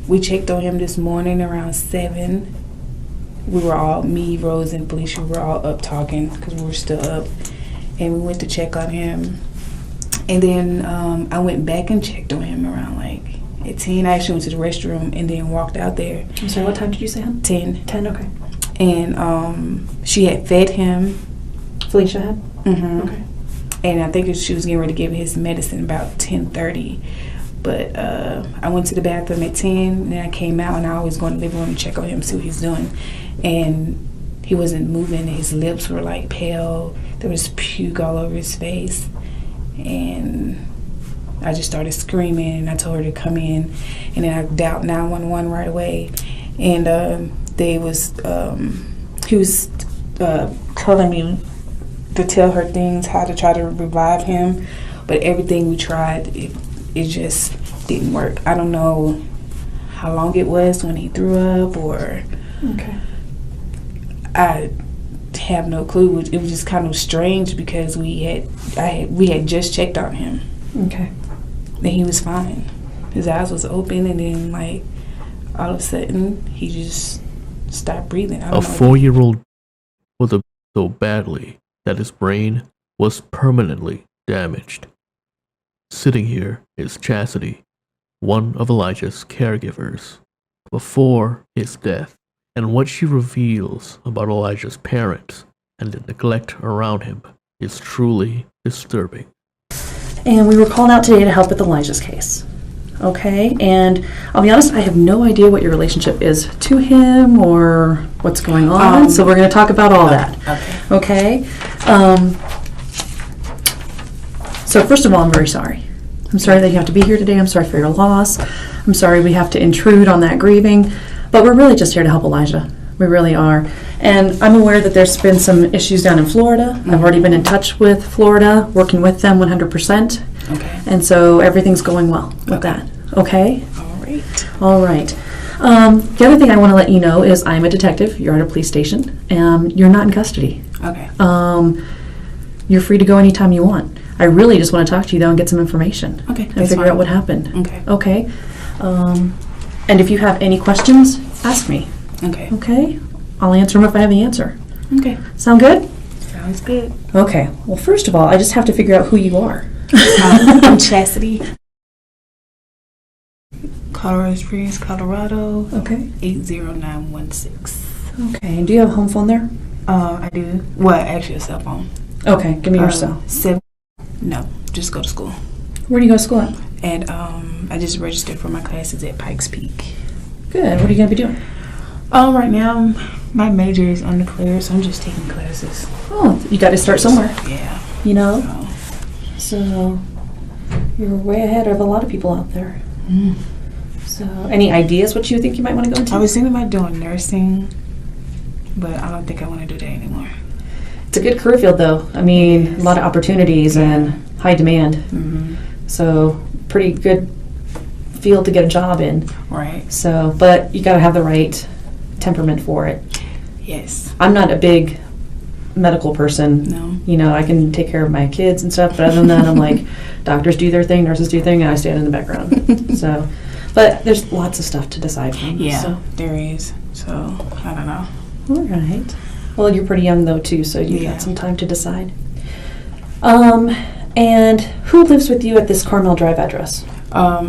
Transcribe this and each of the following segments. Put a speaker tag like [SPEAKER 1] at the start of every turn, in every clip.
[SPEAKER 1] We checked on him this morning around 7. We were all, me, Rose, and Felicia, we were all up talking because we were still up. And we went to check on him. And then I went back and checked on him around like at 10. I actually went to the restroom and then walked out there.
[SPEAKER 2] I'm sorry, what time did you say, hon?
[SPEAKER 1] 10.
[SPEAKER 2] 10, okay.
[SPEAKER 1] And she had fed him.
[SPEAKER 2] Felicia had?
[SPEAKER 1] Mm-hmm.
[SPEAKER 2] Okay.
[SPEAKER 1] And I think she was getting ready to give his medicine about 10:30. But I went to the bathroom at 10, and then I came out, and I always go in the living room and check on him, see what he's doing. And he wasn't moving. His lips were like pale. There was puke all over his face. And I just started screaming, and I told her to come in. And then I dialed 911 right away. And he was telling me to tell her things, how to try to revive him. But everything we tried, it just didn't work. I don't know how long it was when he threw up, or I have no clue. It was just kind of strange because we had just checked on him.
[SPEAKER 2] Okay.
[SPEAKER 1] And he was fine. His eyes was open, and then like all of a sudden he just stopped breathing. I don't know.
[SPEAKER 3] 4-year-old was abused so badly that his brain was permanently damaged. Sitting here is Chastity, one of Elijah's caregivers, before his death, and what she reveals about Elijah's parents and the neglect around him is truly disturbing.
[SPEAKER 2] And we were called out today to help with Elijah's case. Okay, and I'll be honest, I have no idea what your relationship is to him or what's going on, so we're going to talk about all that. Okay? So first of all, I'm very sorry. I'm sorry that you have to be here today. I'm sorry for your loss. I'm sorry we have to intrude on that grieving, but we're really just here to help Elijah. We really are. And I'm aware that there's been some issues down in Florida. I've already been in touch with Florida, working with them 100%.
[SPEAKER 1] Okay.
[SPEAKER 2] And so everything's going well with that. Okay? All right. The other thing I want to let you know is I'm a detective. You're at a police station. You're not in custody.
[SPEAKER 1] Okay.
[SPEAKER 2] You're free to go anytime you want. I really just want to talk to you, though, and get some information.
[SPEAKER 1] Okay.
[SPEAKER 2] And figure out what happened.
[SPEAKER 1] Okay.
[SPEAKER 2] Okay? And if you have any questions, ask me.
[SPEAKER 1] Okay.
[SPEAKER 2] Okay? I'll answer them if I have the answer.
[SPEAKER 1] Okay.
[SPEAKER 2] Sound good?
[SPEAKER 1] Sounds good.
[SPEAKER 2] Okay. Well, first of all, I just have to figure out who you are.
[SPEAKER 1] I'm Chastity. Colorado Springs, Colorado.
[SPEAKER 2] Okay.
[SPEAKER 1] 80916.
[SPEAKER 2] Okay. And do you have a home phone there?
[SPEAKER 1] I do. Well, actually a cell phone.
[SPEAKER 2] Okay. Give me your cell.
[SPEAKER 1] No, just go to school.
[SPEAKER 2] Where do you go to school at?
[SPEAKER 1] And I just registered for my classes at Pikes Peak.
[SPEAKER 2] Good. What are you going to be doing?
[SPEAKER 1] Right now, my major is undeclared, so I'm just taking classes.
[SPEAKER 2] Oh, you got to start somewhere.
[SPEAKER 1] Yeah.
[SPEAKER 2] You know? So, you're way ahead of a lot of people out there. So, any ideas what you think you might want to go into?
[SPEAKER 1] I was thinking about doing nursing, but I don't think I want to do that anymore.
[SPEAKER 2] It's a good career field, though. I mean, a lot of opportunities and high demand.
[SPEAKER 1] Mm-hmm.
[SPEAKER 2] So, pretty good field to get a job in.
[SPEAKER 1] Right.
[SPEAKER 2] So, but you got to have the right temperament for it.
[SPEAKER 1] Yes.
[SPEAKER 2] I'm not a big medical person.
[SPEAKER 1] No.
[SPEAKER 2] You know, I can take care of my kids and stuff, but other than that, I'm like, doctors do their thing, nurses do their thing, and I stand in the background. So, but there's lots of stuff to decide from.
[SPEAKER 1] Yeah,
[SPEAKER 2] so.
[SPEAKER 1] there is. So, I don't know.
[SPEAKER 2] All right. Well, you're pretty young, though, too, so you got some time to decide. And who lives with you at this Carmel Drive address?
[SPEAKER 1] I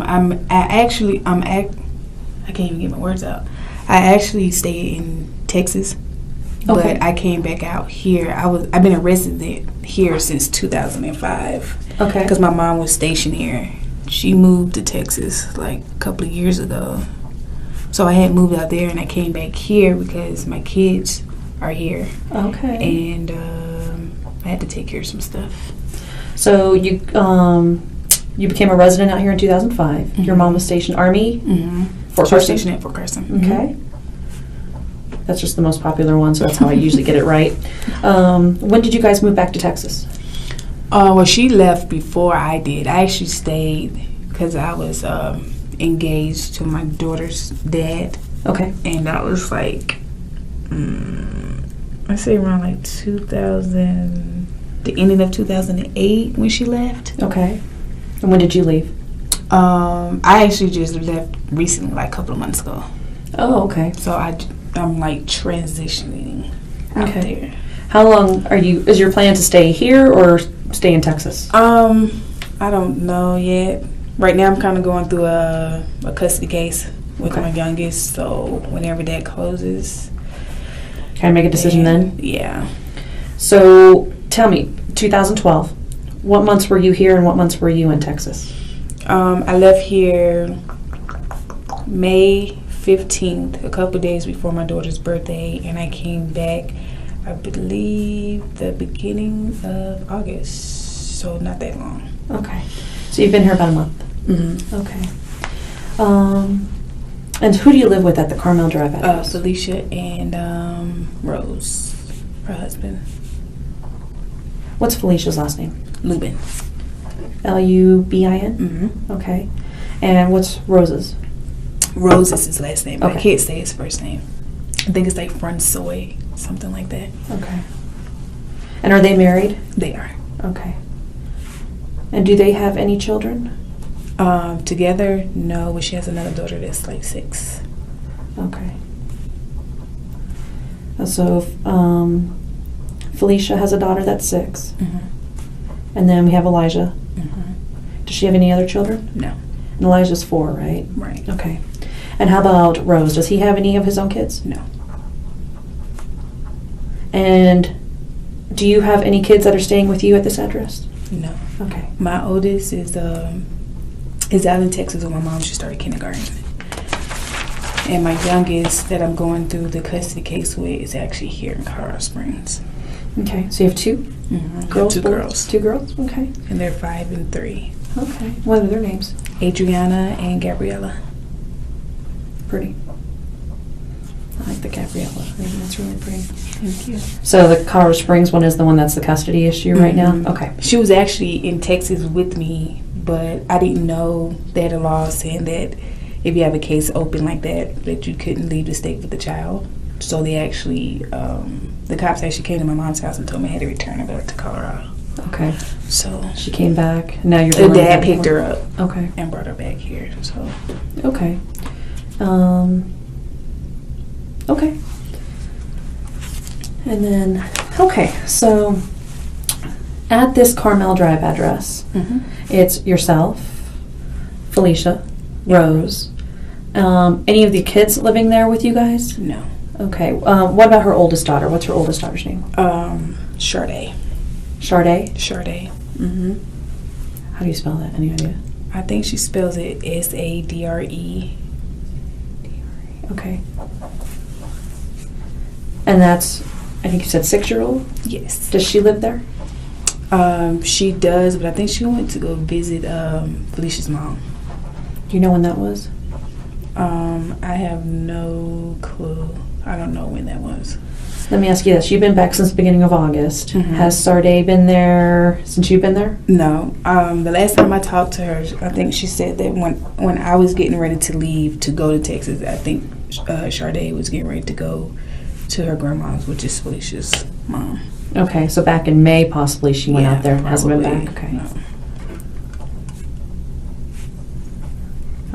[SPEAKER 1] can't even get my words out. I actually stay in Texas, but I came back out here. I've been a resident here since 2005.
[SPEAKER 2] Okay.
[SPEAKER 1] Because my mom was stationed here. She moved to Texas like a couple of years ago. So I had moved out there and I came back here because my kids are here.
[SPEAKER 2] Okay.
[SPEAKER 1] And I had to take care of some stuff.
[SPEAKER 2] So you became a resident out here in 2005. Mm-hmm. Your mom was stationed Army?
[SPEAKER 1] Mm-hmm.
[SPEAKER 2] Fort Carson?
[SPEAKER 1] Stationed at Fort Carson.
[SPEAKER 2] Okay. That's just the most popular one, so that's how I usually get it right. When did you guys move back to Texas?
[SPEAKER 1] Well, she left before I did. I actually stayed because I was engaged to my daughter's dad.
[SPEAKER 2] Okay.
[SPEAKER 1] And that was like, I say around like the ending of 2008 when she left.
[SPEAKER 2] Okay. And when did you leave?
[SPEAKER 1] I actually just left recently, like a couple of months ago.
[SPEAKER 2] Oh, okay.
[SPEAKER 1] So I'm like transitioning out there.
[SPEAKER 2] How long is your plan to stay here or stay in Texas?
[SPEAKER 1] I don't know yet. Right now I'm kind of going through a custody case with my youngest, so whenever that closes.
[SPEAKER 2] Can I make a decision then?
[SPEAKER 1] Yeah.
[SPEAKER 2] So tell me, 2012, what months were you here and what months were you in Texas?
[SPEAKER 1] I left here May 15th, a couple days before my daughter's birthday, and I came back, I believe, the beginning of August, so not that long.
[SPEAKER 2] Okay. So you've been here about a month?
[SPEAKER 1] Mm-hmm.
[SPEAKER 2] Okay. And who do you live with at the Carmel Drive address?
[SPEAKER 1] Felicia and Rose, her husband.
[SPEAKER 2] What's Felicia's last name?
[SPEAKER 1] Lubin.
[SPEAKER 2] Lubin?
[SPEAKER 1] Mm-hmm.
[SPEAKER 2] Okay. And what's Rose's?
[SPEAKER 1] Rose is his last name.
[SPEAKER 2] Okay.
[SPEAKER 1] I can't say his first name. I think it's like Francois, something like that.
[SPEAKER 2] Okay. And are they married?
[SPEAKER 1] They are.
[SPEAKER 2] Okay. And do they have any children?
[SPEAKER 1] Together, no, but she has another daughter that's like 6.
[SPEAKER 2] Okay. So, Felicia has a daughter that's 6.
[SPEAKER 1] Mm-hmm.
[SPEAKER 2] And then we have Elijah.
[SPEAKER 1] Mm-hmm.
[SPEAKER 2] Does she have any other children?
[SPEAKER 1] No.
[SPEAKER 2] And Elijah's 4, right?
[SPEAKER 1] Right.
[SPEAKER 2] Okay. And how about Rose? Does he have any of his own kids?
[SPEAKER 1] No.
[SPEAKER 2] And do you have any kids that are staying with you at this address?
[SPEAKER 1] No.
[SPEAKER 2] Okay.
[SPEAKER 1] My oldest is out in Texas with my mom. She started kindergarten. And my youngest that I'm going through the custody case with is actually here in Colorado Springs.
[SPEAKER 2] Okay. So you have 2
[SPEAKER 1] Mm-hmm.
[SPEAKER 2] girls?
[SPEAKER 1] 2 girls.
[SPEAKER 2] 2 girls? Okay.
[SPEAKER 1] And they're 5 and 3.
[SPEAKER 2] Okay. What are their names?
[SPEAKER 1] Adriana and Gabriella.
[SPEAKER 2] Pretty. I like the Gabriella. I think that's really pretty.
[SPEAKER 1] Thank you.
[SPEAKER 2] So the Colorado Springs one is the one that's the custody issue right
[SPEAKER 1] Mhm.
[SPEAKER 2] now? Okay.
[SPEAKER 1] She was actually in Texas with me, but I didn't know that a law saying that if you have a case open like that you couldn't leave the state with the child. So they actually, the cops actually came to my mom's house and told me I had to return her back to Colorado.
[SPEAKER 2] Okay.
[SPEAKER 1] So
[SPEAKER 2] She came back. Now you're
[SPEAKER 1] her
[SPEAKER 2] going
[SPEAKER 1] dad
[SPEAKER 2] back
[SPEAKER 1] picked
[SPEAKER 2] home.
[SPEAKER 1] her up
[SPEAKER 2] Okay.
[SPEAKER 1] and brought her back here. So
[SPEAKER 2] Okay. Okay. And then, okay, so at this Carmel Drive address, it's yourself, Felicia, Rose. Any of the kids living there with you guys?
[SPEAKER 1] no.
[SPEAKER 2] Okay. What about her oldest daughter? What's her oldest daughter's name?
[SPEAKER 1] Sade.
[SPEAKER 2] Sade?
[SPEAKER 1] Sade.
[SPEAKER 2] How do you spell that? Any idea?
[SPEAKER 1] I think she spells it Sadre.
[SPEAKER 2] Okay. And that's, I think you said 6-year-old?
[SPEAKER 1] Yes.
[SPEAKER 2] Does she live there?
[SPEAKER 1] She does, but I think she went to go visit Felicia's mom.
[SPEAKER 2] Do you know when that was?
[SPEAKER 1] I have no clue. I don't know when that was.
[SPEAKER 2] Let me ask you this. You've been back since the beginning of August.
[SPEAKER 1] Mhm.
[SPEAKER 2] Has Sade been there since you've been there?
[SPEAKER 1] No. The last time I talked to her, I think she said that when I was getting ready to leave to go to Texas, I think Sade was getting ready to go to her grandma's, which is Felicia's mom.
[SPEAKER 2] Okay, so back in May possibly she went out there and hasn't been
[SPEAKER 1] probably.
[SPEAKER 2] back. Okay.
[SPEAKER 1] No.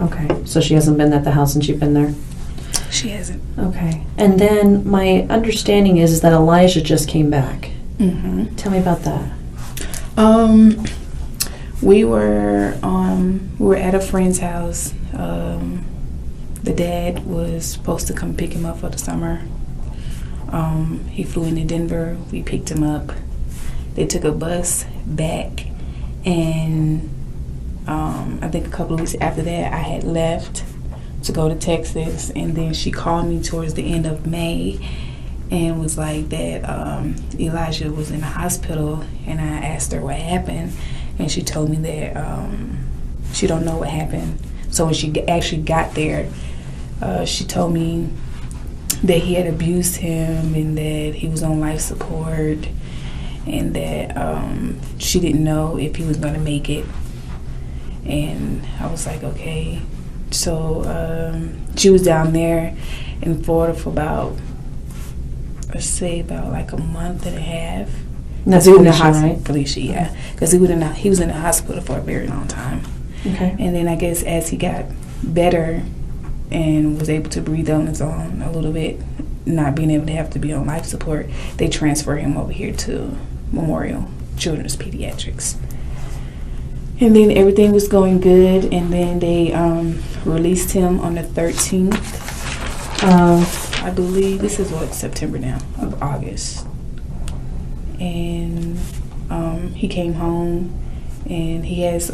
[SPEAKER 2] Okay, so she hasn't been at the house since you've been there?
[SPEAKER 1] She hasn't.
[SPEAKER 2] Okay. And then my understanding is that Elijah just came back.
[SPEAKER 1] Mm-hmm.
[SPEAKER 2] Tell me about that.
[SPEAKER 1] We were at a friend's house. The dad was supposed to come pick him up for the summer. He flew into Denver. We picked him up. They took a bus back, and I think a couple of weeks after that, I had left to go to Texas, and then she called me towards the end of May and was like that Elijah was in the hospital, and I asked her what happened, and she told me that she don't know what happened. So when she actually got there, she told me that he had abused him and that he was on life support, and that she didn't know if he was going to make it. And I was like, okay. So she was down there in Florida for about, let's say, about like a month and a half.
[SPEAKER 2] That's
[SPEAKER 1] he was in the
[SPEAKER 2] Felicia,
[SPEAKER 1] hospital,
[SPEAKER 2] right?
[SPEAKER 1] Felicia, yeah. Because he was in the hospital for a very long time.
[SPEAKER 2] Okay.
[SPEAKER 1] And then I guess as he got better and was able to breathe on his own a little bit, not being able to have to be on life support, they transferred him over here to Memorial Children's Pediatrics. And then everything was going good, and then they released him on the 13th of, I believe, this is what, September now, of August. And he came home, and he had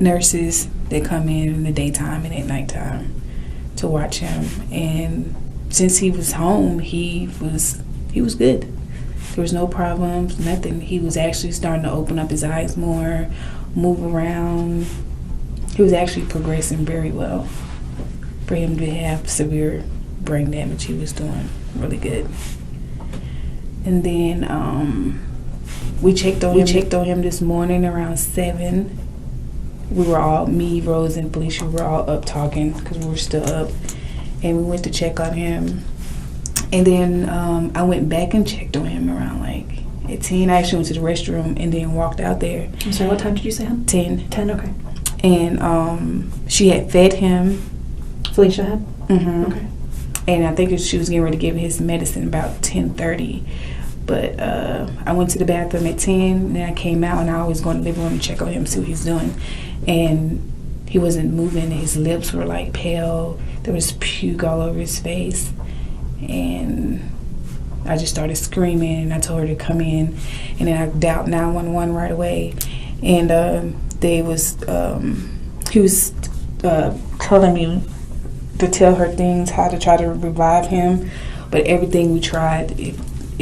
[SPEAKER 1] nurses that come in the daytime and at nighttime to watch him. And since he was home, he was good. There was no problems, nothing. He was actually starting to open up his eyes more, move around. He was actually progressing very well. For him to have severe brain damage, he was doing really good. And then we checked on him this morning around 7. We were all, me, Rose, and Felicia, we were all up talking because we were still up. And we went to check on him. And then I went back and checked on him around like at 10. I actually went to the restroom and then walked out there.
[SPEAKER 2] I'm sorry, what time did you say, hon?
[SPEAKER 1] 10.
[SPEAKER 2] 10, okay.
[SPEAKER 1] And she had fed him.
[SPEAKER 2] Felicia had?
[SPEAKER 1] Mm-hmm.
[SPEAKER 2] Okay.
[SPEAKER 1] And I think she was getting ready to give him his medicine about 10:30. But I went to the bathroom at 10, and then I came out, and I always go in the living room and check on him, see what he's doing. And he wasn't moving. His lips were like pale. There was puke all over his face. And I just started screaming, and I told her to come in. And then I dialed 911 right away. And he was telling me to tell her things, how to try to revive him. But everything we tried, it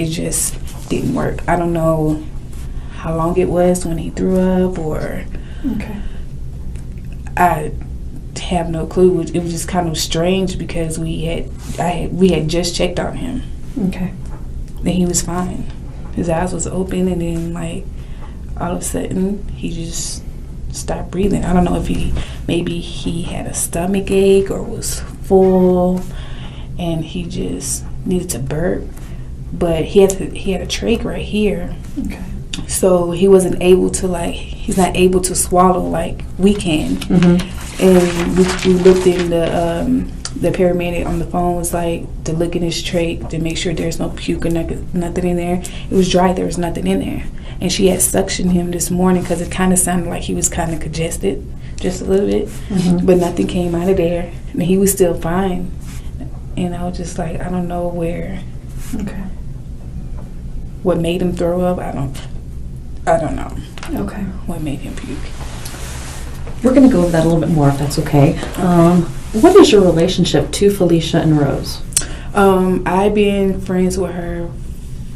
[SPEAKER 1] just didn't work. I don't know how long it was when he threw up, or
[SPEAKER 2] okay.
[SPEAKER 1] I have no clue. It was just kind of strange because we had just checked on him.
[SPEAKER 2] Okay.
[SPEAKER 1] And he was fine. His eyes was open, and then like all of a sudden he just stopped breathing. I don't know if maybe he had a stomach ache or was full, and he just needed to burp. But he had a trach right here.
[SPEAKER 2] Okay.
[SPEAKER 1] So he wasn't able to he's not able to swallow like we can.
[SPEAKER 2] Mm-hmm.
[SPEAKER 1] And we looked in the paramedic on the phone was like to look in his trach to make sure there's no puke or nothing in there. It was dry, there was nothing in there. And she had suctioned him this morning because it kind of sounded like he was kind of congested, just a little bit.
[SPEAKER 2] Mm-hmm.
[SPEAKER 1] But nothing came out of there, and he was still fine. And I was just like, I don't know
[SPEAKER 2] Okay.
[SPEAKER 1] what made him throw up. I don't know.
[SPEAKER 2] Okay.
[SPEAKER 1] What made him puke.
[SPEAKER 2] We're going to go over that a little bit more if that's okay. What is your relationship to Felicia and Rose?
[SPEAKER 1] I've been friends with her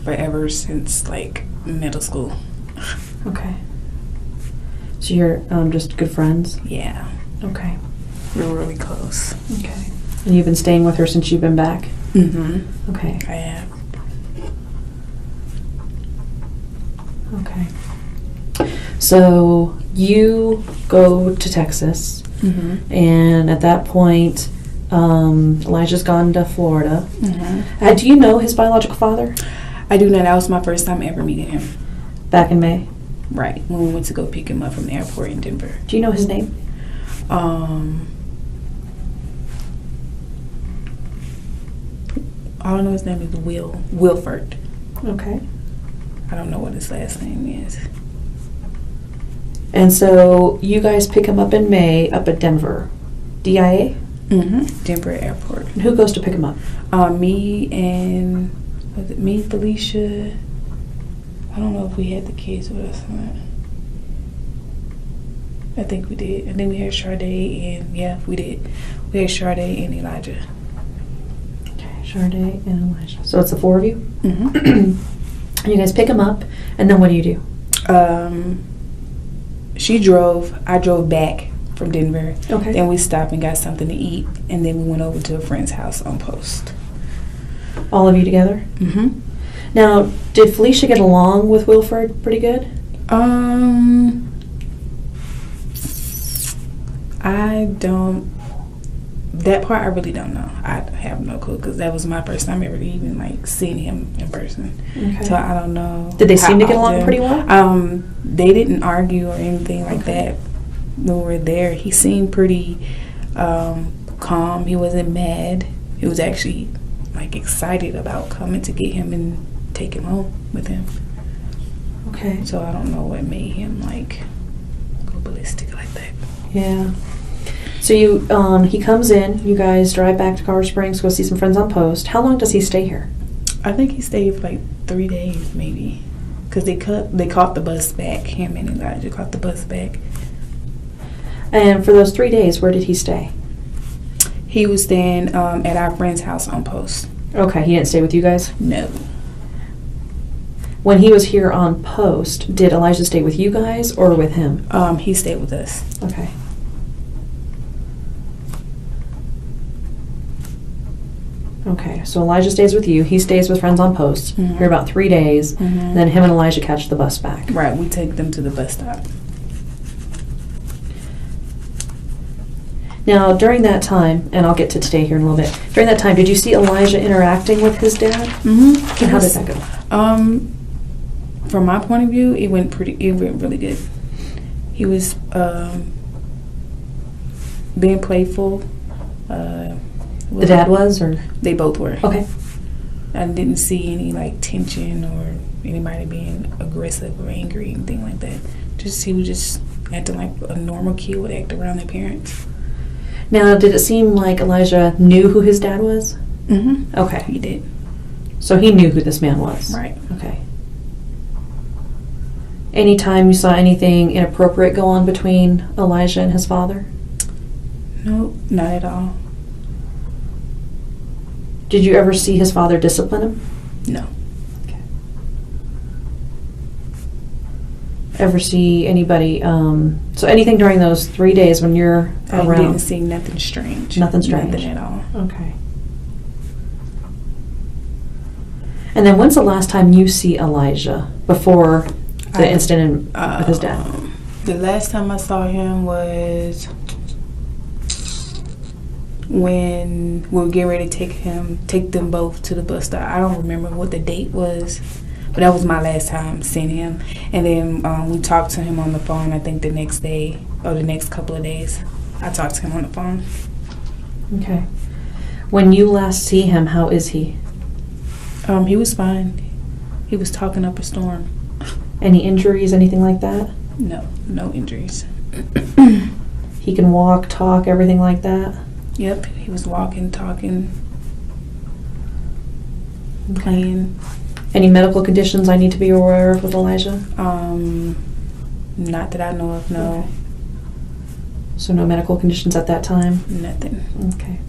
[SPEAKER 1] forever since like middle school.
[SPEAKER 2] Okay. So you're just good friends?
[SPEAKER 1] Yeah.
[SPEAKER 2] Okay.
[SPEAKER 1] We're really close.
[SPEAKER 2] Okay. And you've been staying with her since you've been back?
[SPEAKER 1] Mm-hmm.
[SPEAKER 2] Okay.
[SPEAKER 1] I have.
[SPEAKER 2] Okay. So you go to Texas,
[SPEAKER 1] Mm-hmm.
[SPEAKER 2] and at that point, Elijah's gone to Florida.
[SPEAKER 1] Mm-hmm.
[SPEAKER 2] Do you know his biological father?
[SPEAKER 1] I do know. That was my first time ever meeting him.
[SPEAKER 2] Back in May?
[SPEAKER 1] Right. When we went to go pick him up from the airport in Denver.
[SPEAKER 2] Do you know his name?
[SPEAKER 1] I don't know, his name is Wilford.
[SPEAKER 2] Okay.
[SPEAKER 1] I don't know what his last name is.
[SPEAKER 2] And so you guys pick him up in May up at Denver. DIA?
[SPEAKER 1] Mm-hmm. Denver Airport.
[SPEAKER 2] And who goes to pick him up?
[SPEAKER 1] Me and, was it me, Felicia? I don't know if we had the kids with us or not. I think we did. I think we had Sade and, yeah, we did. We had Sade and Elijah.
[SPEAKER 2] Okay, Sade and Elijah. So it's the four of you?
[SPEAKER 1] Mm-hmm.
[SPEAKER 2] And you guys pick him up, and then what do?
[SPEAKER 1] She drove. I drove back from Denver.
[SPEAKER 2] Okay.
[SPEAKER 1] Then we stopped and got something to eat, and then we went over to a friend's house on Post.
[SPEAKER 2] All of you together?
[SPEAKER 1] Mm-hmm.
[SPEAKER 2] Now, did Felicia get along with Wilford pretty good?
[SPEAKER 1] I don't. That part I really don't know. I have no clue because that was my first time ever even like seeing him in person.
[SPEAKER 2] Okay.
[SPEAKER 1] So I don't know.
[SPEAKER 2] Did they seem to get
[SPEAKER 1] how
[SPEAKER 2] along
[SPEAKER 1] often.
[SPEAKER 2] pretty well?
[SPEAKER 1] They didn't argue or anything like that. when we were there, he seemed pretty calm. He wasn't mad. He was actually like excited about coming to get him and take him home with him.
[SPEAKER 2] Okay.
[SPEAKER 1] So I don't know what made him like go ballistic like that.
[SPEAKER 2] Yeah. So he comes in, you guys drive back to Colorado Springs, go see some friends on post. How long does he stay here?
[SPEAKER 1] I think he stayed for like 3 days maybe. Because they caught the bus back. Him and Elijah caught the bus back.
[SPEAKER 2] And for those 3 days, where did he stay?
[SPEAKER 1] He was staying at our friend's house on post.
[SPEAKER 2] Okay, he didn't stay with you guys?
[SPEAKER 1] No.
[SPEAKER 2] When he was here on post, did Elijah stay with you guys or with him?
[SPEAKER 1] He stayed with us.
[SPEAKER 2] Okay. Okay, so Elijah stays with you. He stays with friends on post for about 3 days. Then him and Elijah catch the bus back.
[SPEAKER 1] Right, we take them to the bus stop.
[SPEAKER 2] Now, during that time, and I'll get to today here in a little bit. During that time, did you see Elijah interacting with his dad?
[SPEAKER 1] Mm-hmm.
[SPEAKER 2] And how did that go?
[SPEAKER 1] From my point of view, it went really good. He was being playful.
[SPEAKER 2] The dad was, or?
[SPEAKER 1] They both were.
[SPEAKER 2] Okay.
[SPEAKER 1] I didn't see any like tension or anybody being aggressive or angry, anything like that. He was just acting like a normal kid would act around their parents.
[SPEAKER 2] Now, did it seem like Elijah knew who his dad was?
[SPEAKER 1] Mm-hmm.
[SPEAKER 2] Okay.
[SPEAKER 1] He did.
[SPEAKER 2] So he knew who this man was?
[SPEAKER 1] Right.
[SPEAKER 2] Okay. Anytime you saw anything inappropriate go on between Elijah and his father?
[SPEAKER 1] Nope, not at all.
[SPEAKER 2] Did you ever see his father discipline him?
[SPEAKER 1] No.
[SPEAKER 2] Okay. Ever see anybody, so anything during those 3 days when you're around?
[SPEAKER 1] I didn't see nothing strange.
[SPEAKER 2] Nothing strange?
[SPEAKER 1] Nothing at all.
[SPEAKER 2] Okay. And then when's the last time you see Elijah before the incident with his dad?
[SPEAKER 1] The last time I saw him was when we were getting ready to take them both to the bus stop. I don't remember what the date was, but that was my last time seeing him. And then we talked to him on the phone, I think the next day or the next couple of days. I talked to him on the phone.
[SPEAKER 2] Okay. When you last see him, how is he?
[SPEAKER 1] He was fine. He was talking up a storm.
[SPEAKER 2] Any injuries, anything like that?
[SPEAKER 1] No injuries.
[SPEAKER 2] He can walk, talk, everything like that?
[SPEAKER 1] Yep, he was walking, talking, playing.
[SPEAKER 2] Any medical conditions I need to be aware of with Elijah?
[SPEAKER 1] Not that I know of, no.
[SPEAKER 2] Okay. So no medical conditions at that time?
[SPEAKER 1] Nothing.
[SPEAKER 2] Okay.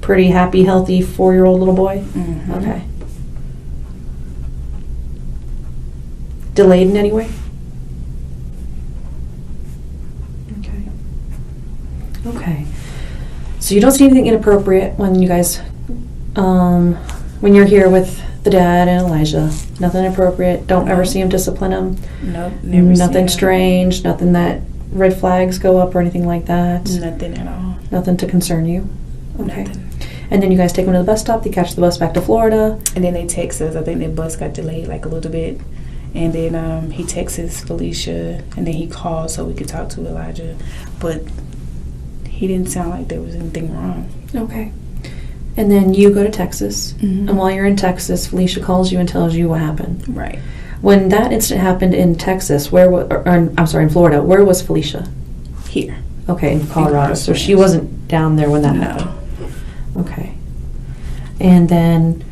[SPEAKER 2] Pretty happy, healthy 4-year-old little boy?
[SPEAKER 1] Mm-hmm.
[SPEAKER 2] Okay. Delayed in any way? Okay. Okay. So you don't see anything inappropriate when you guys, when you're here with the dad and Elijah. Nothing inappropriate. Don't ever see him discipline him.
[SPEAKER 1] Nope. Never.
[SPEAKER 2] Nothing strange. Nothing that red flags go up or anything like that.
[SPEAKER 1] Nothing at all.
[SPEAKER 2] Nothing to concern you. Okay.
[SPEAKER 1] Nothing.
[SPEAKER 2] And then you guys take him to the bus stop. They catch the bus back to Florida.
[SPEAKER 1] And then they text us. I think the bus got delayed like a little bit. And then he texts Felicia, and then he called so we could talk to Elijah. But he didn't sound like there was anything wrong.
[SPEAKER 2] Okay. And then you go to Texas.
[SPEAKER 1] Mm-hmm.
[SPEAKER 2] And while you're in Texas, Felicia calls you and tells you what happened.
[SPEAKER 1] Right.
[SPEAKER 2] When that incident happened in Texas, in Florida, where was Felicia?
[SPEAKER 1] Here.
[SPEAKER 2] Okay, in Colorado. So she wasn't down there when that happened? Okay. And then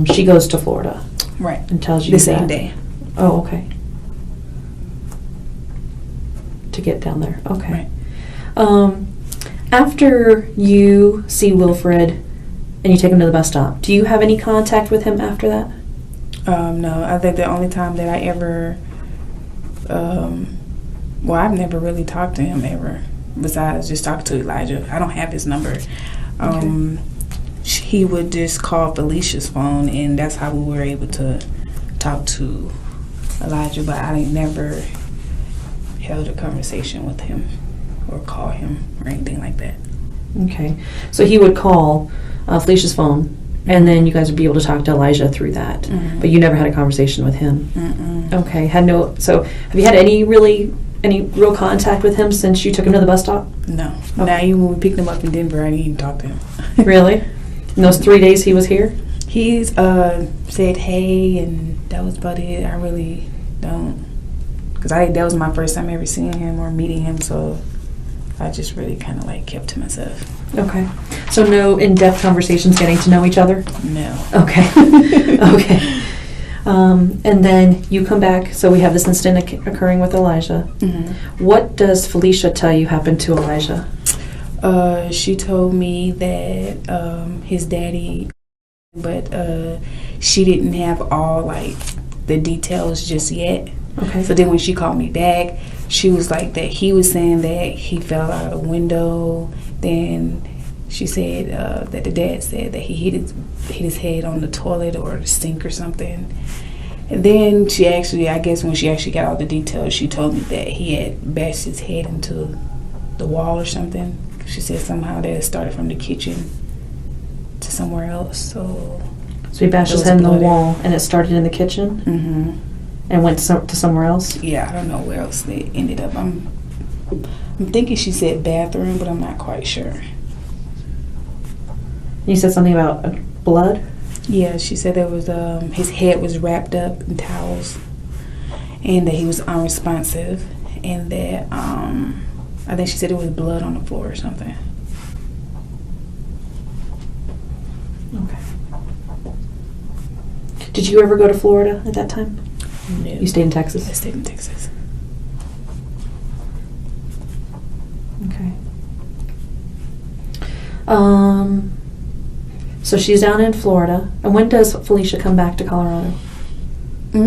[SPEAKER 2] she goes to Florida.
[SPEAKER 1] Right.
[SPEAKER 2] And tells you
[SPEAKER 1] the same day.
[SPEAKER 2] Oh, okay. To get down there. Okay.
[SPEAKER 1] Right.
[SPEAKER 2] After you see Wilfred and you take him to the bus stop, do you have any contact with him after that?
[SPEAKER 1] No. I think the only time that I ever, I've never really talked to him ever, besides just talking to Elijah. I don't have his number. Okay. He would just call Felicia's phone, and that's how we were able to talk to Elijah, but I never held a conversation with him or call him or anything like that.
[SPEAKER 2] Okay. So he would call Felicia's phone, and then you guys would be able to talk to Elijah through that. Mm-hmm. But you never had a conversation with him.
[SPEAKER 1] Mm-mm.
[SPEAKER 2] Okay. So have you had any really any real contact with him since you took him to the bus stop?
[SPEAKER 1] No.
[SPEAKER 2] Okay.
[SPEAKER 1] Now, even when we picked him up in Denver, I didn't even talk to him.
[SPEAKER 2] Really? In those 3 days he was here?
[SPEAKER 1] He's said hey, and that was about it. I really don't, because that was my first time ever seeing him or meeting him, so I just really kind of like kept to myself.
[SPEAKER 2] Okay. So no in-depth conversations getting to know each other?
[SPEAKER 1] No.
[SPEAKER 2] Okay. Okay. And then you come back, so we have this incident occurring with Elijah.
[SPEAKER 1] Mm-hmm.
[SPEAKER 2] What does Felicia tell you happened to Elijah?
[SPEAKER 1] She told me that his daddy, but she didn't have all like the details just yet.
[SPEAKER 2] Okay.
[SPEAKER 1] So then when she called me back, she was like that he was saying that he fell out of a window. Then she said that the dad said that he hit his head on the toilet or the sink or something. And then she actually, I guess when she actually got all the details, she told me that he had bashed his head into the wall or something. She said somehow that it started from the kitchen to somewhere else. So
[SPEAKER 2] he bashed his head in the wall, and it started in the kitchen?
[SPEAKER 1] Mm-hmm.
[SPEAKER 2] And went to somewhere else?
[SPEAKER 1] Yeah, I don't know where else they ended up. I'm thinking she said bathroom, but I'm not quite sure.
[SPEAKER 2] You said something about blood?
[SPEAKER 1] Yeah, she said there was his head was wrapped up in towels, and that he was unresponsive, and that I think she said there was blood on the floor or something.
[SPEAKER 2] Okay. Did you ever go to Florida at that time?
[SPEAKER 1] No.
[SPEAKER 2] You stayed in Texas?
[SPEAKER 1] I stayed in Texas.
[SPEAKER 2] Okay. So she's down in Florida. And when does Felicia come back to Colorado?
[SPEAKER 1] I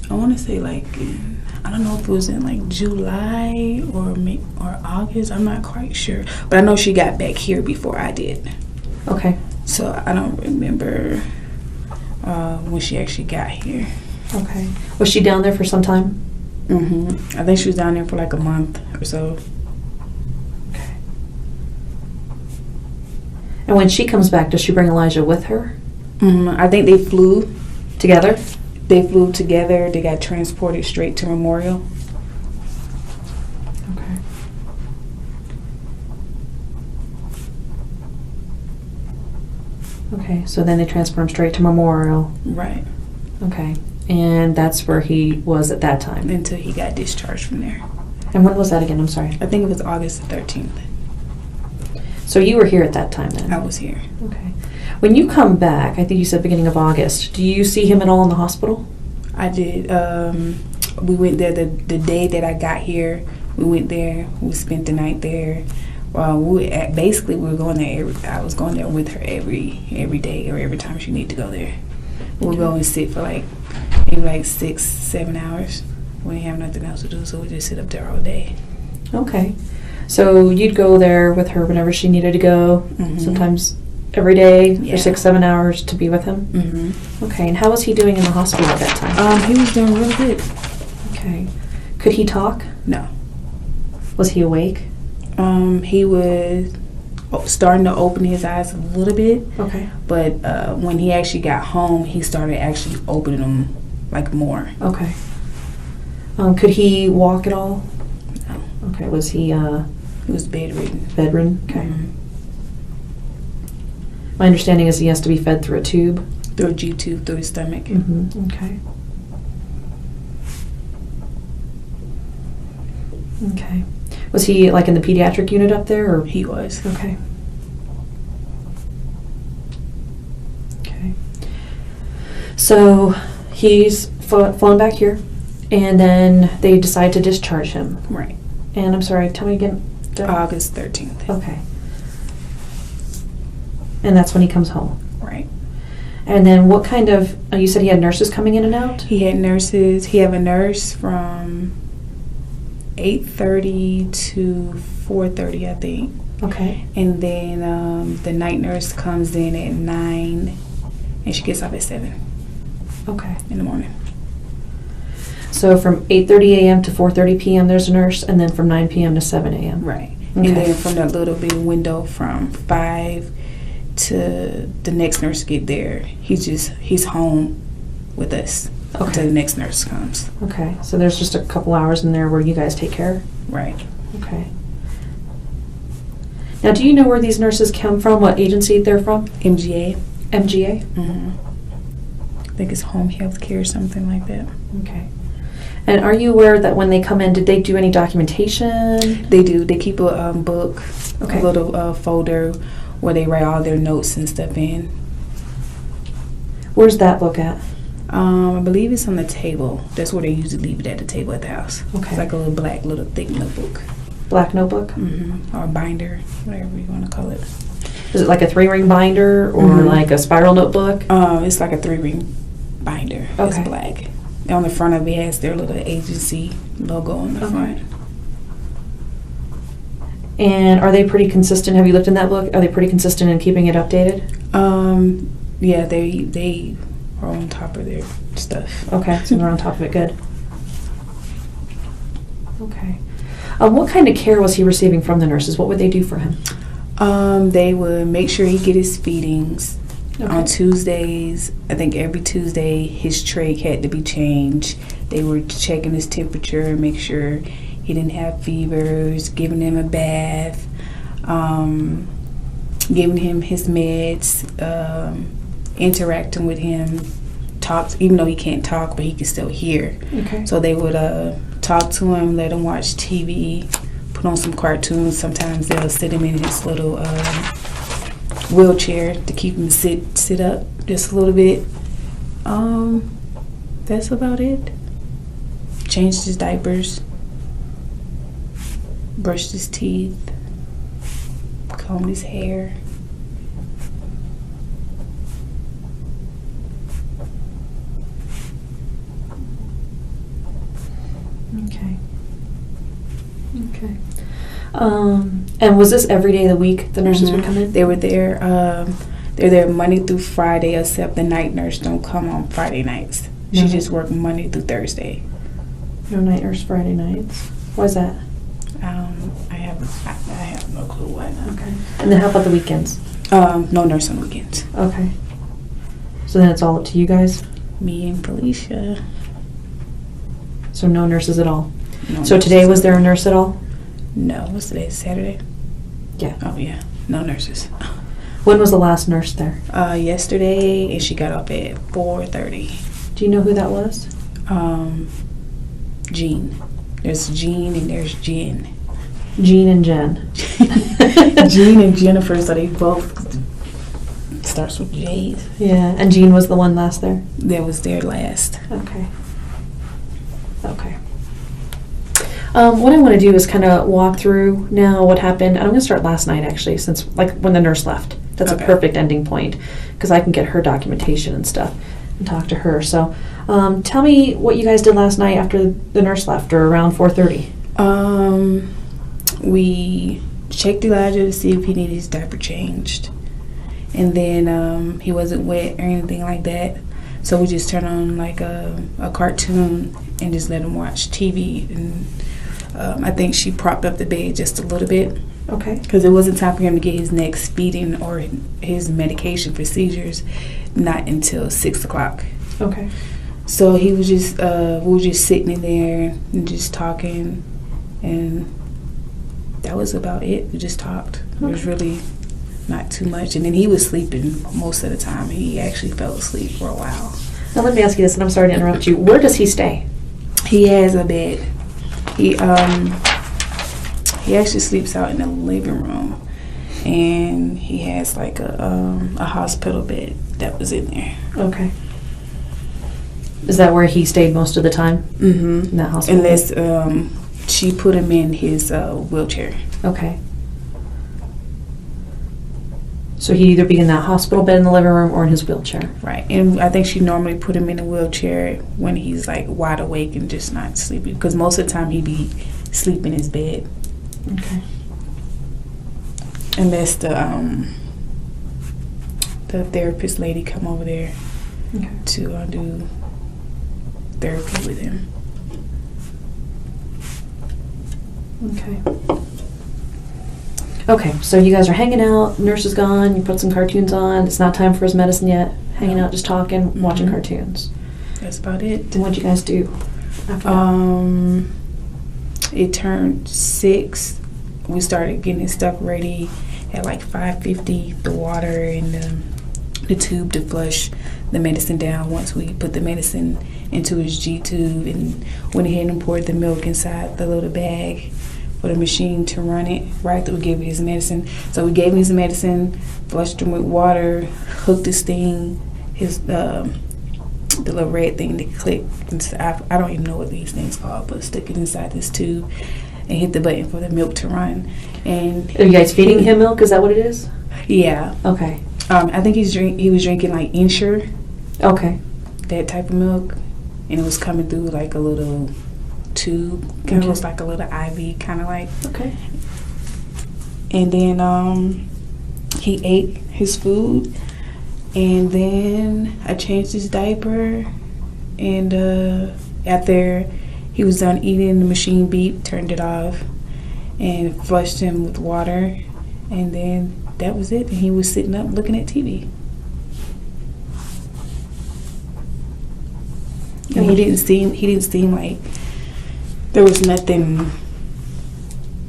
[SPEAKER 1] want to say like, I don't know if it was in like July or August. I'm not quite sure. But I know she got back here before I did.
[SPEAKER 2] Okay.
[SPEAKER 1] So I don't remember when she actually got here.
[SPEAKER 2] Okay. Was she down there for some time?
[SPEAKER 1] I think she was down there for like a month or so.
[SPEAKER 2] Okay. And when she comes back, does she bring Elijah with her?
[SPEAKER 1] I think they flew
[SPEAKER 2] Together?
[SPEAKER 1] They flew together. They got transported straight to Memorial.
[SPEAKER 2] Okay. Okay, so then they transport him straight to Memorial.
[SPEAKER 1] Right.
[SPEAKER 2] Okay. And that's where he was at that time.
[SPEAKER 1] Until he got discharged from there.
[SPEAKER 2] And when was that again? I'm sorry.
[SPEAKER 1] I think it was August the 13th.
[SPEAKER 2] So you were here at that time then?
[SPEAKER 1] I was here.
[SPEAKER 2] Okay. When you come back, I think you said beginning of August, do you see him at all in the hospital?
[SPEAKER 1] I did. We went there the day that I got here. We went there. We spent the night there. Basically, we were going there. I was going there with her every day or every time she needed to go there. We would go and sit for maybe 6-7 hours. We didn't have nothing else to do, so we just sit up there all day.
[SPEAKER 2] Okay. So you'd go there with her whenever she needed to go, sometimes every day for 6-7 hours to be with him? Okay. And how was he doing in the hospital at that time?
[SPEAKER 1] He was doing really good.
[SPEAKER 2] Okay. Could he talk?
[SPEAKER 1] No.
[SPEAKER 2] Was he awake?
[SPEAKER 1] He was starting to open his eyes a little bit.
[SPEAKER 2] Okay.
[SPEAKER 1] But when he actually got home, he started actually opening them more.
[SPEAKER 2] Okay. Could he walk at all?
[SPEAKER 1] No.
[SPEAKER 2] Okay. Was he?
[SPEAKER 1] He was bedridden.
[SPEAKER 2] Bedridden. Okay. My understanding is he has to be fed through a tube.
[SPEAKER 1] Through a G-tube, through his stomach.
[SPEAKER 2] Okay. Okay. Was he in the pediatric unit up there, or?
[SPEAKER 1] He was.
[SPEAKER 2] Okay. Okay. So he's flown back here, and then they decide to discharge him.
[SPEAKER 1] Right.
[SPEAKER 2] And I'm sorry, tell me again.
[SPEAKER 1] August 13th.
[SPEAKER 2] Okay. And that's when he comes home.
[SPEAKER 1] Right.
[SPEAKER 2] And then what kind of, you said he had nurses coming in and out?
[SPEAKER 1] He had nurses. He had a nurse from 8:30 to 4:30, I think.
[SPEAKER 2] Okay.
[SPEAKER 1] And then the night nurse comes in at 9, and she gets off at 7.
[SPEAKER 2] Okay.
[SPEAKER 1] In the morning.
[SPEAKER 2] So from 8:30 a.m. to 4:30 p.m. there's a nurse, and then from 9 p.m. to 7 a.m.
[SPEAKER 1] Right.
[SPEAKER 2] Okay.
[SPEAKER 1] And then from that little bit window from 5 to the next nurse get there, he's home with us
[SPEAKER 2] Okay.
[SPEAKER 1] until the next nurse comes.
[SPEAKER 2] Okay, so there's just a couple hours in there where you guys take care?
[SPEAKER 1] Right.
[SPEAKER 2] Okay. Now, do you know where these nurses come from, what agency they're from?
[SPEAKER 1] MGA.
[SPEAKER 2] MGA?
[SPEAKER 1] Mm-hmm. I think it's home health care or something like that.
[SPEAKER 2] Okay. And are you aware that when they come in, did they do any documentation?
[SPEAKER 1] They do. They keep a book,
[SPEAKER 2] Okay.
[SPEAKER 1] a little folder where they write all their notes and stuff in.
[SPEAKER 2] Where's that book at?
[SPEAKER 1] I believe it's on the table. That's where they usually leave it, at the table at the house.
[SPEAKER 2] Okay.
[SPEAKER 1] It's like a little black, little thick notebook.
[SPEAKER 2] Black notebook?
[SPEAKER 1] Mm-hmm. Or binder, whatever you want to call it.
[SPEAKER 2] Is it like a 3-ring binder or
[SPEAKER 1] Mhm.
[SPEAKER 2] like a spiral notebook?
[SPEAKER 1] It's like a 3-ring binder.
[SPEAKER 2] Okay.
[SPEAKER 1] It's black. On the front of it has their little agency logo on the
[SPEAKER 2] Okay.
[SPEAKER 1] front.
[SPEAKER 2] And are they pretty consistent? Have you looked in that book? Are they pretty consistent in keeping it updated?
[SPEAKER 1] Yeah, they are on top of their stuff.
[SPEAKER 2] Okay, so they're on top of it. Good. Okay. What kind of care was he receiving from the nurses? What would they do for him?
[SPEAKER 1] They would make sure he get his feedings.
[SPEAKER 2] Okay.
[SPEAKER 1] On Tuesdays, I think every Tuesday, his trach had to be changed. They were checking his temperature, make sure he didn't have fevers, giving him a bath, giving him his meds, interacting with him, even though he can't talk, but he can still hear.
[SPEAKER 2] Okay.
[SPEAKER 1] So they would talk to him, let him watch TV, put on some cartoons. Sometimes they'll sit him in his little wheelchair to keep him sit up just a little bit. That's about it. Changed his diapers, brushed his teeth, combed his hair.
[SPEAKER 2] Okay. Okay. And was this every day of the week the nurses would come in?
[SPEAKER 1] They were there. They're there Monday through Friday, except the night nurse don't come on Friday nights. She
[SPEAKER 2] No.
[SPEAKER 1] just worked Monday through Thursday.
[SPEAKER 2] No night nurse Friday nights. Why's that?
[SPEAKER 1] I have no clue why not.
[SPEAKER 2] Okay. And then how about the weekends?
[SPEAKER 1] No nurse on weekends.
[SPEAKER 2] Okay. So then it's all up to you guys?
[SPEAKER 1] Me and Felicia.
[SPEAKER 2] So no nurses at all?
[SPEAKER 1] No
[SPEAKER 2] So today
[SPEAKER 1] nurses.
[SPEAKER 2] was there a nurse at all?
[SPEAKER 1] No. What's today? Saturday?
[SPEAKER 2] Yeah.
[SPEAKER 1] Oh yeah. No nurses.
[SPEAKER 2] When was the last nurse there?
[SPEAKER 1] Yesterday, and she got up at 4:30.
[SPEAKER 2] Do you know who that was?
[SPEAKER 1] Jean. There's Jean and there's Jen.
[SPEAKER 2] Jean and Jen.
[SPEAKER 1] Jean and Jennifer, so they both starts with J's.
[SPEAKER 2] Yeah, and Jean was the one last there?
[SPEAKER 1] That was their last.
[SPEAKER 2] Okay. Okay. What I want to do is kind of walk through now what happened. I'm going to start last night, actually, since, like, when the nurse left. That's
[SPEAKER 1] Okay.
[SPEAKER 2] a perfect ending point, because I can get her documentation and stuff and talk to her. So tell me what you guys did last night after the nurse left, or around 4:30.
[SPEAKER 1] We checked Elijah to see if he needed his diaper changed. And then he wasn't wet or anything like that. So we just turned on like a cartoon and just let him watch TV. And I think she propped up the bed just a little bit.
[SPEAKER 2] Okay.
[SPEAKER 1] Because it wasn't time for him to get his next feeding or his medication for seizures, not until 6 o'clock.
[SPEAKER 2] Okay.
[SPEAKER 1] So he was just, we were just sitting in there and just talking, and that was about it. We just talked. It was really not too much. And then he was sleeping most of the time. He actually fell asleep for a while.
[SPEAKER 2] Now let me ask you this, and I'm sorry to interrupt you. Where does he stay?
[SPEAKER 1] He has a bed. He actually sleeps out in the living room, and he has like a hospital bed that was in there.
[SPEAKER 2] Okay. Is that where he stayed most of the time?
[SPEAKER 1] Mm-hmm.
[SPEAKER 2] In that hospital?
[SPEAKER 1] Unless she put him in his wheelchair.
[SPEAKER 2] Okay. So he'd either be in that hospital bed in the living room or in his wheelchair.
[SPEAKER 1] Right. And I think she normally put him in a wheelchair when he's like wide awake and just not sleeping, because most of the time he'd be sleeping in his bed.
[SPEAKER 2] Okay.
[SPEAKER 1] Unless the therapist lady come over there
[SPEAKER 2] Okay.
[SPEAKER 1] to do therapy with him.
[SPEAKER 2] Okay. Okay, so you guys are hanging out, nurse is gone, you put some cartoons on, it's not time for his medicine yet, hanging out, just talking, watching
[SPEAKER 1] Mhm.
[SPEAKER 2] cartoons.
[SPEAKER 1] That's about it.
[SPEAKER 2] And what'd you guys do after that?
[SPEAKER 1] It turned 6. We started getting his stuff ready at like 5:50. The water and the tube to flush the medicine down. Once we put the medicine into his G tube and went ahead and poured the milk inside the little bag for the machine to run it. Right after we gave him his medicine. So we gave him his medicine, flushed him with water, hooked his thing, the little red thing that clicked. I don't even know what these things called, but stick it inside this tube and hit the button for the milk to run. And
[SPEAKER 2] Are you guys feeding him milk? Is that what it is?
[SPEAKER 1] Yeah.
[SPEAKER 2] Okay.
[SPEAKER 1] I think he was drinking like Ensure,
[SPEAKER 2] Okay.
[SPEAKER 1] that type of milk, and it was coming through like a little tube, kind of looks like a little IV, kind of like.
[SPEAKER 2] Okay.
[SPEAKER 1] And then he ate his food, and then I changed his diaper, and after he was done eating, the machine beeped, turned it off, and flushed him with water, and then that was it. And he was sitting up looking at TV. And he didn't seem like there was nothing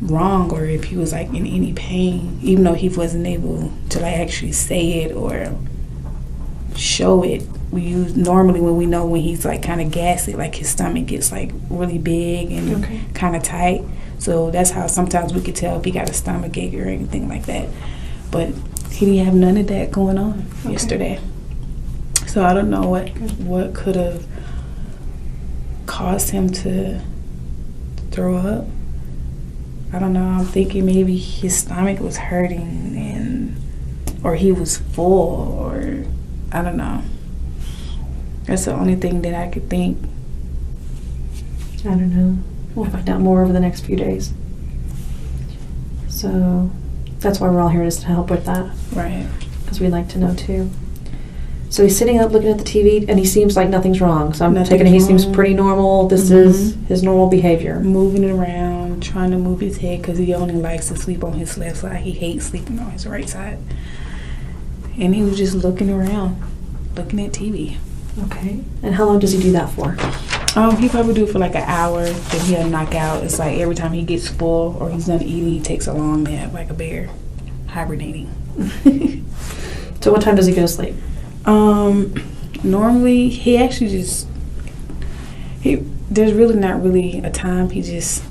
[SPEAKER 1] wrong, or if he was like in any pain, even though he wasn't able to like actually say it or show it. We use normally when he's like kind of gassy, like his stomach gets like really big and kind of tight. So that's how sometimes we could tell if he got a stomach ache or anything like that. But he didn't have none of that going on yesterday. So I don't know what could have caused him to throw up. I don't know. I'm thinking maybe his stomach was hurting or he was full, or I don't know. That's the only thing that I could think.
[SPEAKER 2] I don't know. We'll find out more over the next few days. So that's why we're all here, is to help with that.
[SPEAKER 1] Right.
[SPEAKER 2] Because we'd like to know too. So he's sitting up looking at the TV, and he seems like nothing's wrong. So I'm taking it he seems pretty normal. This is his normal behavior.
[SPEAKER 1] Moving around, trying to move his head, because he only likes to sleep on his left side. He hates sleeping on his right side. And he was just looking around, looking at TV.
[SPEAKER 2] Okay. And how long does he do that for?
[SPEAKER 1] He probably do it for like an hour, then he'll knock out. It's like every time he gets full or he's done eating, he takes a long nap like a bear, hibernating.
[SPEAKER 2] So what time does he go to sleep?
[SPEAKER 1] Normally he actually there's really not really a time. He just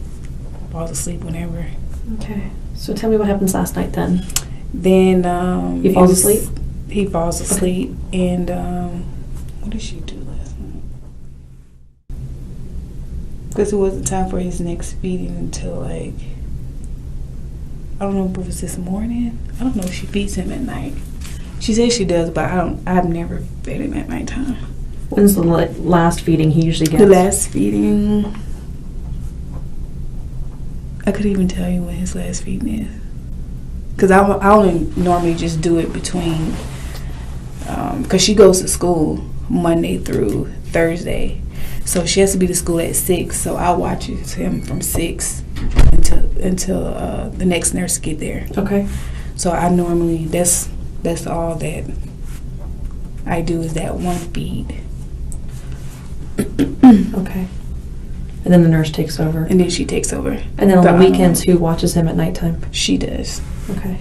[SPEAKER 1] falls asleep whenever.
[SPEAKER 2] Okay. So tell me what happens last night then.
[SPEAKER 1] Then
[SPEAKER 2] he falls asleep?
[SPEAKER 1] He falls asleep. And what did she do last night? Because it wasn't time for his next feeding until like, I don't know if it was this morning. I don't know if she feeds him at night. She says she does, but I've never fed him at nighttime.
[SPEAKER 2] When's the last feeding he usually gets?
[SPEAKER 1] The last feeding, I couldn't even tell you when his last feeding is. Because I only normally just do it between, because she goes to school Monday through Thursday. So she has to be to school at 6. So I watch him from 6 until the next nurse get there.
[SPEAKER 2] Okay.
[SPEAKER 1] So I normally, that's all that I do, is that one feed.
[SPEAKER 2] Okay. And then the nurse takes over.
[SPEAKER 1] And then she takes over.
[SPEAKER 2] And then on the weekends, who watches him at nighttime?
[SPEAKER 1] She does.
[SPEAKER 2] Okay.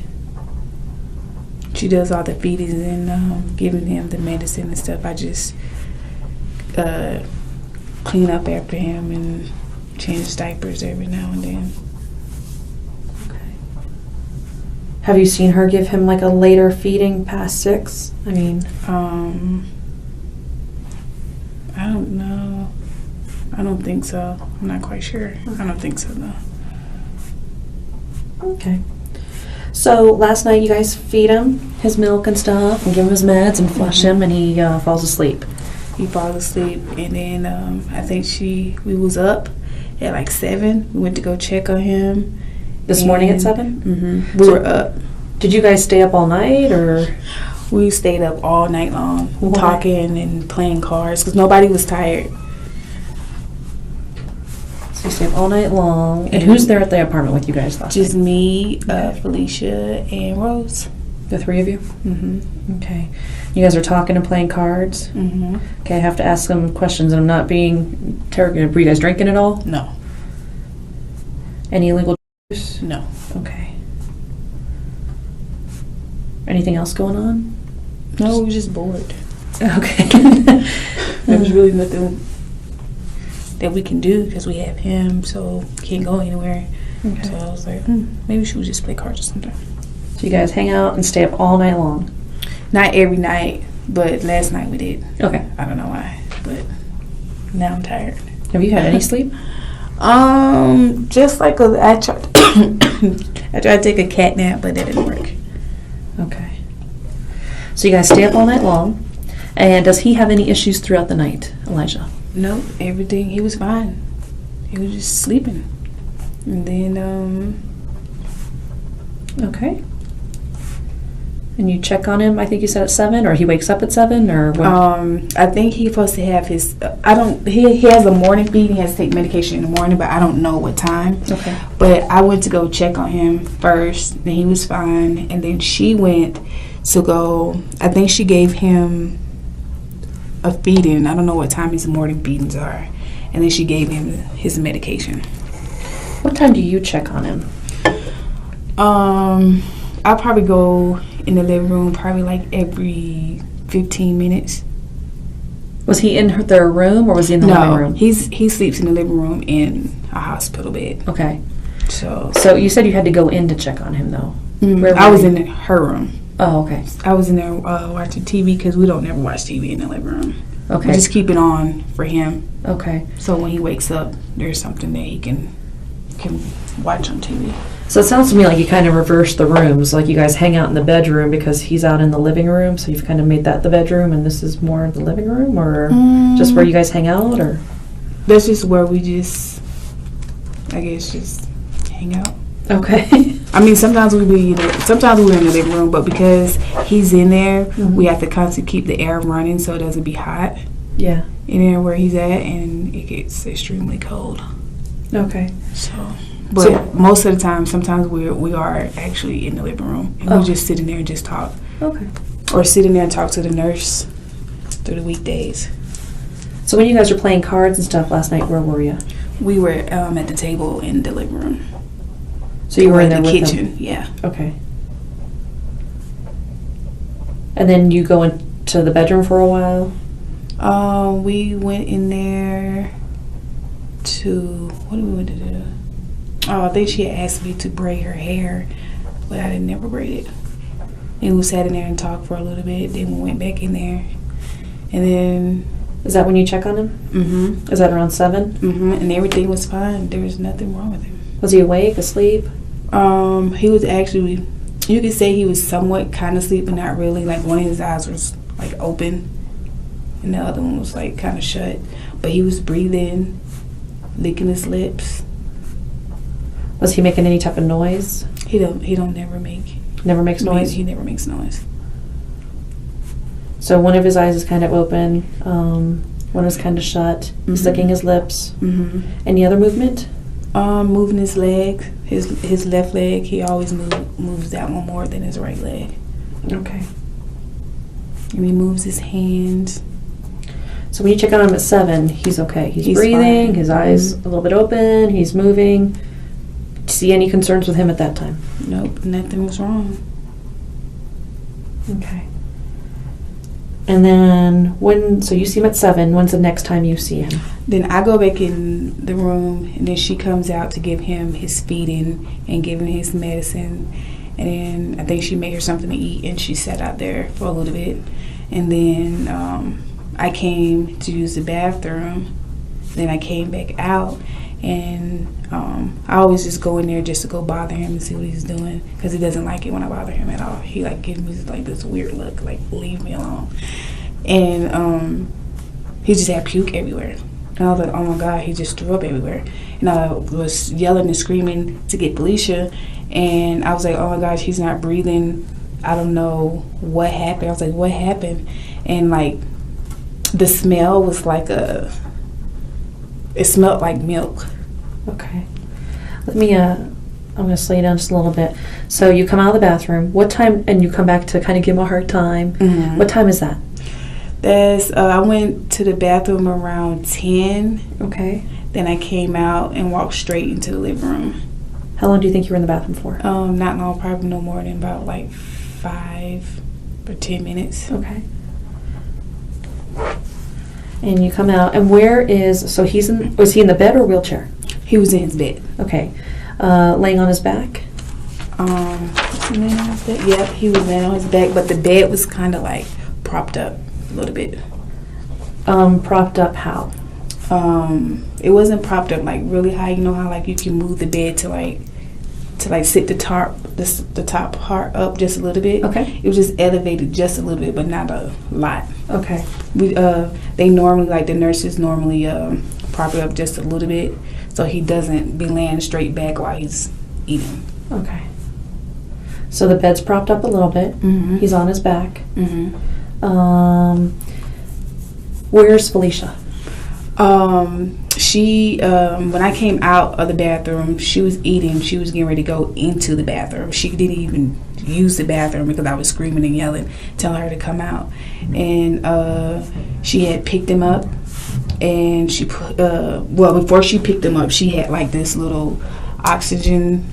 [SPEAKER 1] She does all the feedings and giving him the medicine and stuff. I just clean up after him and change diapers every now and then.
[SPEAKER 2] Okay. Have you seen her give him like a later feeding past 6? I mean,
[SPEAKER 1] I don't know. I don't think so. I'm not quite sure. I don't think so, though.
[SPEAKER 2] Okay. So last night you guys feed him his milk and stuff and give him his meds and flush him, and he falls asleep.
[SPEAKER 1] He falls asleep, and then I think we was up at like 7. We went to go check on him.
[SPEAKER 2] This morning at 7?
[SPEAKER 1] Mm-hmm. We were up.
[SPEAKER 2] Did you guys stay up all night, or?
[SPEAKER 1] We stayed up all night long, talking and playing cards, because nobody was tired.
[SPEAKER 2] So you stayed up all night long. And who's there at the apartment with you guys last night?
[SPEAKER 1] Just me, Felicia, and Rose.
[SPEAKER 2] The three of you?
[SPEAKER 1] Mm-hmm.
[SPEAKER 2] Okay. You guys are talking and playing cards?
[SPEAKER 1] Mm-hmm.
[SPEAKER 2] Okay, I have to ask some questions, and I'm not being interrogated. Were you guys drinking at all?
[SPEAKER 1] No.
[SPEAKER 2] Any illegal juice?
[SPEAKER 1] No.
[SPEAKER 2] Okay. Anything else going on?
[SPEAKER 1] No, we were just bored.
[SPEAKER 2] Okay.
[SPEAKER 1] There was really nothing that we can do because we have him, so can't go anywhere.
[SPEAKER 2] Okay.
[SPEAKER 1] So I was like, maybe we should just play cards or something.
[SPEAKER 2] So you guys hang out and stay up all night long?
[SPEAKER 1] Not every night, but last night we did.
[SPEAKER 2] Okay.
[SPEAKER 1] I don't know why, but now I'm tired.
[SPEAKER 2] Have you had any sleep?
[SPEAKER 1] Just like I tried I tried to take a cat nap, but that didn't work.
[SPEAKER 2] Okay. So you guys stay up all night long. And does he have any issues throughout the night, Elijah?
[SPEAKER 1] Nope, everything, he was fine. He was just sleeping. And then,
[SPEAKER 2] Okay. And you check on him, I think you said at 7, or he wakes up at 7, or what?
[SPEAKER 1] I think he's supposed to have his, he has a morning feed, he has to take medication in the morning, but I don't know what time.
[SPEAKER 2] Okay.
[SPEAKER 1] But I went to go check on him first, and he was fine. And then she went to go, I think she gave him a feeding. I don't know what time his morning feedings are. And then she gave him his medication.
[SPEAKER 2] What time do you check on him?
[SPEAKER 1] I'll probably go in the living room probably like every 15 minutes.
[SPEAKER 2] Was he in their room, or was he in the living room?
[SPEAKER 1] He sleeps in the living room in a hospital bed.
[SPEAKER 2] Okay.
[SPEAKER 1] So
[SPEAKER 2] you said you had to go in to check on him, though?
[SPEAKER 1] I was in her room.
[SPEAKER 2] Oh, okay.
[SPEAKER 1] I was in there watching TV because we don't never watch TV in the living room.
[SPEAKER 2] Okay.
[SPEAKER 1] We just keep it on for him.
[SPEAKER 2] Okay.
[SPEAKER 1] So when he wakes up, there's something that he can watch on TV.
[SPEAKER 2] So it sounds to me like you kind of reversed the rooms. Like you guys hang out in the bedroom because he's out in the living room. So you've kind of made that the bedroom, and this is more the living room, or just where you guys hang out, or?
[SPEAKER 1] That's just where we just, I guess, just hang out.
[SPEAKER 2] Okay.
[SPEAKER 1] I mean, sometimes we're in the living room, but because he's in there, we have to constantly keep the air running so it doesn't be hot
[SPEAKER 2] Yeah.
[SPEAKER 1] in there where he's at, and it gets extremely cold.
[SPEAKER 2] Okay.
[SPEAKER 1] But most of the time, sometimes we are actually in the living room, and we just sit in there and just talk.
[SPEAKER 2] Okay.
[SPEAKER 1] Or sit in there and talk to the nurse through the weekdays.
[SPEAKER 2] So when you guys were playing cards and stuff last night, where were you?
[SPEAKER 1] We were at the table in the living room.
[SPEAKER 2] So you were in there
[SPEAKER 1] the
[SPEAKER 2] with
[SPEAKER 1] kitchen,
[SPEAKER 2] them?
[SPEAKER 1] yeah.
[SPEAKER 2] Okay. And then you go into the bedroom for a while?
[SPEAKER 1] We went in there to, what did we want to do? Oh, I think she had asked me to braid her hair, but I didn't never braid it. And we sat in there and talked for a little bit. Then we went back in there, and then.
[SPEAKER 2] Is that when you check on him?
[SPEAKER 1] Mm-hmm.
[SPEAKER 2] Is that around 7?
[SPEAKER 1] Mm-hmm. And everything was fine. There was nothing wrong with him.
[SPEAKER 2] Was he awake, asleep?
[SPEAKER 1] He was actually, you could say he was somewhat kind of asleep, but not really. Like one of his eyes was like open, and the other one was like kind of shut. But he was breathing, licking his lips.
[SPEAKER 2] Was he making any type of noise?
[SPEAKER 1] He don't never make.
[SPEAKER 2] Never makes noise?
[SPEAKER 1] He never makes noise.
[SPEAKER 2] So one of his eyes is kind of open, one is kind of shut. He's licking his lips.
[SPEAKER 1] Mm-hmm.
[SPEAKER 2] Any other movement?
[SPEAKER 1] Moving his leg, his left leg. He always moves that one more than his right leg.
[SPEAKER 2] Okay.
[SPEAKER 1] And he moves his hands.
[SPEAKER 2] So when you check on him at 7, he's okay. He's breathing,
[SPEAKER 1] fine.
[SPEAKER 2] His eyes a little bit open, he's moving. Do you see any concerns with him at that time?
[SPEAKER 1] Nope, nothing was wrong.
[SPEAKER 2] Okay. And then so you see him at 7, when's the next time you see him?
[SPEAKER 1] Then I go back in the room, and then she comes out to give him his feeding and give him his medicine. And then I think she made her something to eat, and she sat out there for a little bit. And then I came to use the bathroom. Then I came back out, and I always just go in there just to go bother him and see what he's doing, because he doesn't like it when I bother him at all. He like gives me like this weird look, like leave me alone. And he just had puke everywhere. And I was like, oh my God, he just threw up everywhere. And I was yelling and screaming to get Felicia, and I was like, oh my gosh, he's not breathing. I don't know what happened. I was like, what happened? And like the smell was like it smelled like milk.
[SPEAKER 2] Okay. Let me I'm going to slow you down just a little bit. So you come out of the bathroom. What time? And you come back to kind of give him a hard time.
[SPEAKER 1] Mm-hmm.
[SPEAKER 2] What time is that?
[SPEAKER 1] I went to the bathroom around 10.
[SPEAKER 2] Okay.
[SPEAKER 1] Then I came out and walked straight into the living room.
[SPEAKER 2] How long do you think you were in the bathroom for?
[SPEAKER 1] Not long, probably no more than about like 5 or 10 minutes.
[SPEAKER 2] Okay. And you come out, and so was he in the bed or wheelchair?
[SPEAKER 1] He was in his bed.
[SPEAKER 2] Okay. Laying on his back?
[SPEAKER 1] Laying on his back? Yep, he was laying on his back, but the bed was kind of like propped up a little bit.
[SPEAKER 2] Propped up how?
[SPEAKER 1] It wasn't propped up like really high. You know how like you can move the bed to sit the top part up just a little bit.
[SPEAKER 2] Okay.
[SPEAKER 1] It was just elevated just a little bit, but not a lot.
[SPEAKER 2] Okay.
[SPEAKER 1] They normally, like the nurses normally prop it up just a little bit, so he doesn't be laying straight back while he's eating.
[SPEAKER 2] Okay. So the bed's propped up a little bit.
[SPEAKER 1] Mm-hmm.
[SPEAKER 2] He's on his back.
[SPEAKER 1] Mm-hmm.
[SPEAKER 2] Where's Felicia?
[SPEAKER 1] She when I came out of the bathroom, she was eating. She was getting ready to go into the bathroom. She didn't even use the bathroom because I was screaming and yelling, telling her to come out. And she had picked him up, and she put before she picked him up, she had like this little oxygen